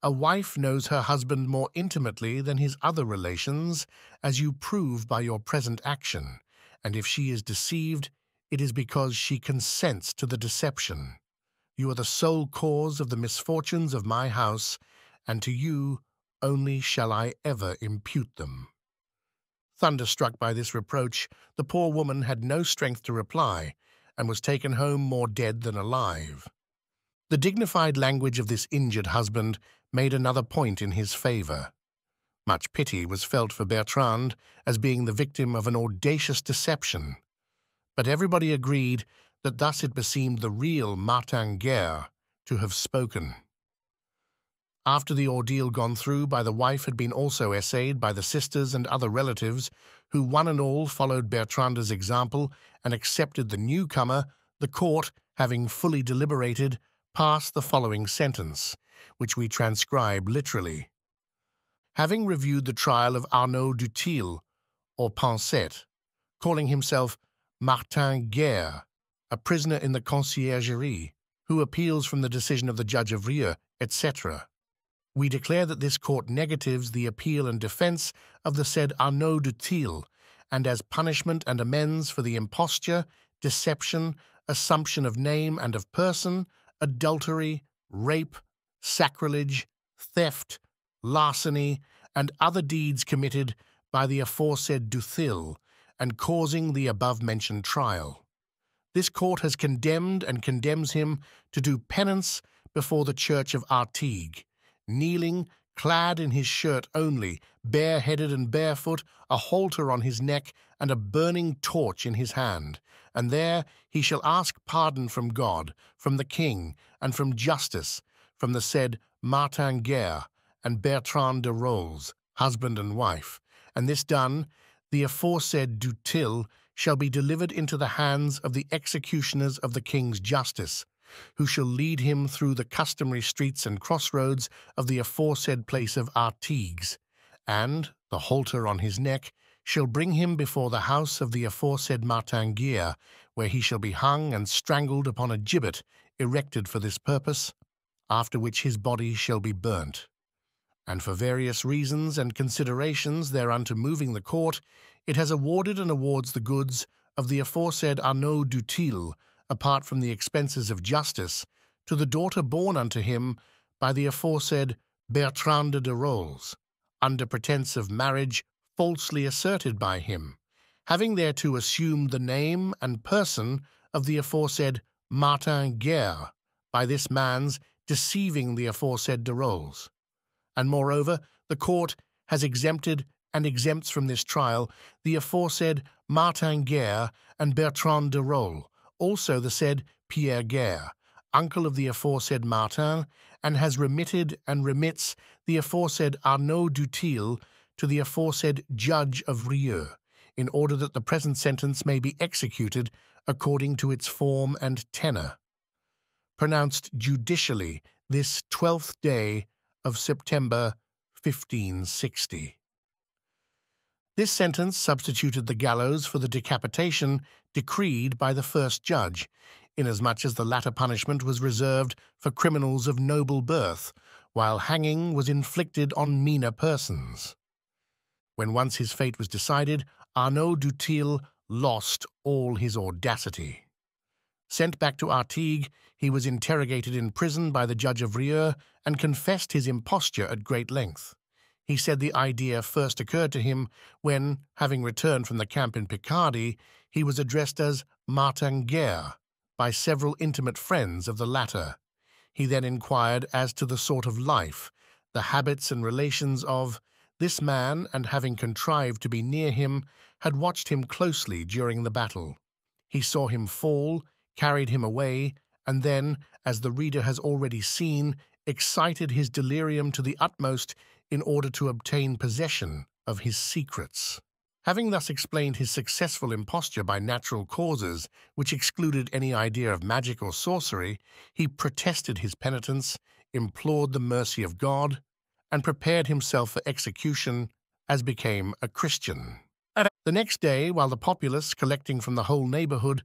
A wife knows her husband more intimately than his other relations, as you prove by your present action, and if she is deceived, it is because she consents to the deception. You are the sole cause of the misfortunes of my house, and to you only shall I ever impute them." Thunderstruck by this reproach, the poor woman had no strength to reply, and was taken home more dead than alive. The dignified language of this injured husband made another point in his favor. Much pity was felt for Bertrand as being the victim of an audacious deception, but everybody agreed that thus it beseemed the real Martin Guerre to have spoken. After the ordeal gone through by the wife had been also essayed by the sisters and other relatives, who one and all followed Bertrand's example and accepted the newcomer, the court, having fully deliberated, passed the following sentence, which we transcribe literally. Having reviewed the trial of Arnaud Dutil, or Pansette, calling himself Martin Guerre, a prisoner in the conciergerie, who appeals from the decision of the judge of Rieux, etc., we declare that this court negatives the appeal and defense of the said Arnaud Dutil, and as punishment and amends for the imposture, deception, assumption of name and of person, adultery, rape, sacrilege, theft, larceny, and other deeds committed by the aforesaid Dutil, and causing the above-mentioned trial. This court has condemned and condemns him to do penance before the church of Artigues, kneeling, clad in his shirt only, bareheaded and barefoot, a halter on his neck, and a burning torch in his hand. And there he shall ask pardon from God, from the king, and from justice, from the said Martin Guerre and Bertrand de Rolls, husband and wife. And this done, the aforesaid Dutil shall be delivered into the hands of the executioners of the king's justice, who shall lead him through the customary streets and crossroads of the aforesaid place of Artigues, and, the halter on his neck, shall bring him before the house of the aforesaid Martin Guerre, where he shall be hung and strangled upon a gibbet erected for this purpose, after which his body shall be burnt. And for various reasons and considerations thereunto moving the court, it has awarded and awards the goods of the aforesaid Arnaud Dutil, apart from the expenses of justice, to the daughter born unto him by the aforesaid Bertrand de Rolls, under pretence of marriage falsely asserted by him, having thereto assumed the name and person of the aforesaid Martin Guerre, by this man's deceiving the aforesaid de Rolls. And moreover, the court has exempted and exempts from this trial the aforesaid Martin Guerre and Bertrand de Rolls, also the said Pierre Guerre, uncle of the aforesaid Martin, and has remitted and remits the aforesaid Arnaud Dutil to the aforesaid judge of Rieux, in order that the present sentence may be executed according to its form and tenor. Pronounced judicially this 12th day of September 1560. This sentence substituted the gallows for the decapitation decreed by the first judge, inasmuch as the latter punishment was reserved for criminals of noble birth, while hanging was inflicted on meaner persons. When once his fate was decided, Arnaud Dutil lost all his audacity. Sent back to Artigues, he was interrogated in prison by the judge of Rieux and confessed his imposture at great length. He said the idea first occurred to him when, having returned from the camp in Picardy, he was addressed as Martin Guerre by several intimate friends of the latter. He then inquired as to the sort of life, the habits and relations of this man, and having contrived to be near him, had watched him closely during the battle. He saw him fall, carried him away, and then, as the reader has already seen, excited his delirium to the utmost in order to obtain possession of his secrets. Having thus explained his successful imposture by natural causes, which excluded any idea of magic or sorcery, he protested his penitence, implored the mercy of God, and prepared himself for execution as became a Christian. The next day, while the populace, collecting from the whole neighborhood,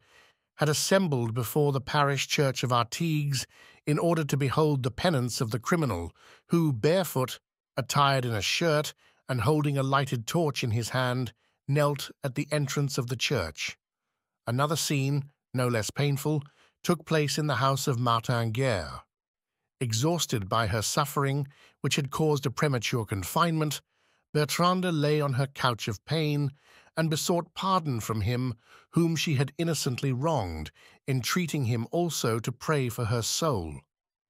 had assembled before the parish church of Artigues in order to behold the penance of the criminal, who, barefoot, attired in a shirt, and holding a lighted torch in his hand, knelt at the entrance of the church. Another scene, no less painful, took place in the house of Martin Guerre. Exhausted by her suffering, which had caused a premature confinement, Bertrande lay on her couch of pain and besought pardon from him whom she had innocently wronged, entreating him also to pray for her soul.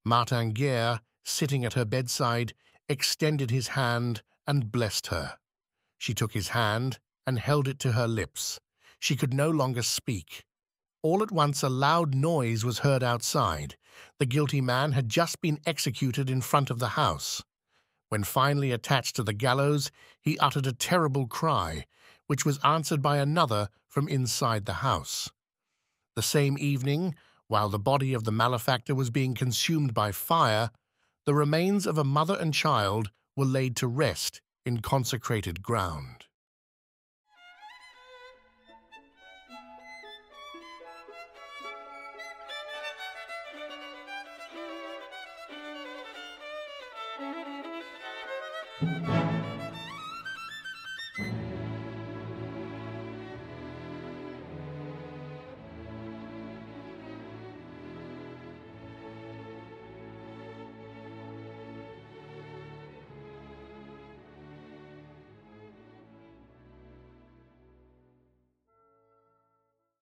Martin Guerre, sitting at her bedside, extended his hand and blessed her. She took his hand and held it to her lips. She could no longer speak. All at once a loud noise was heard outside. The guilty man had just been executed in front of the house. When finally attached to the gallows, he uttered a terrible cry, which was answered by another from inside the house. The same evening, while the body of the malefactor was being consumed by fire, the remains of a mother and child were laid to rest in consecrated ground.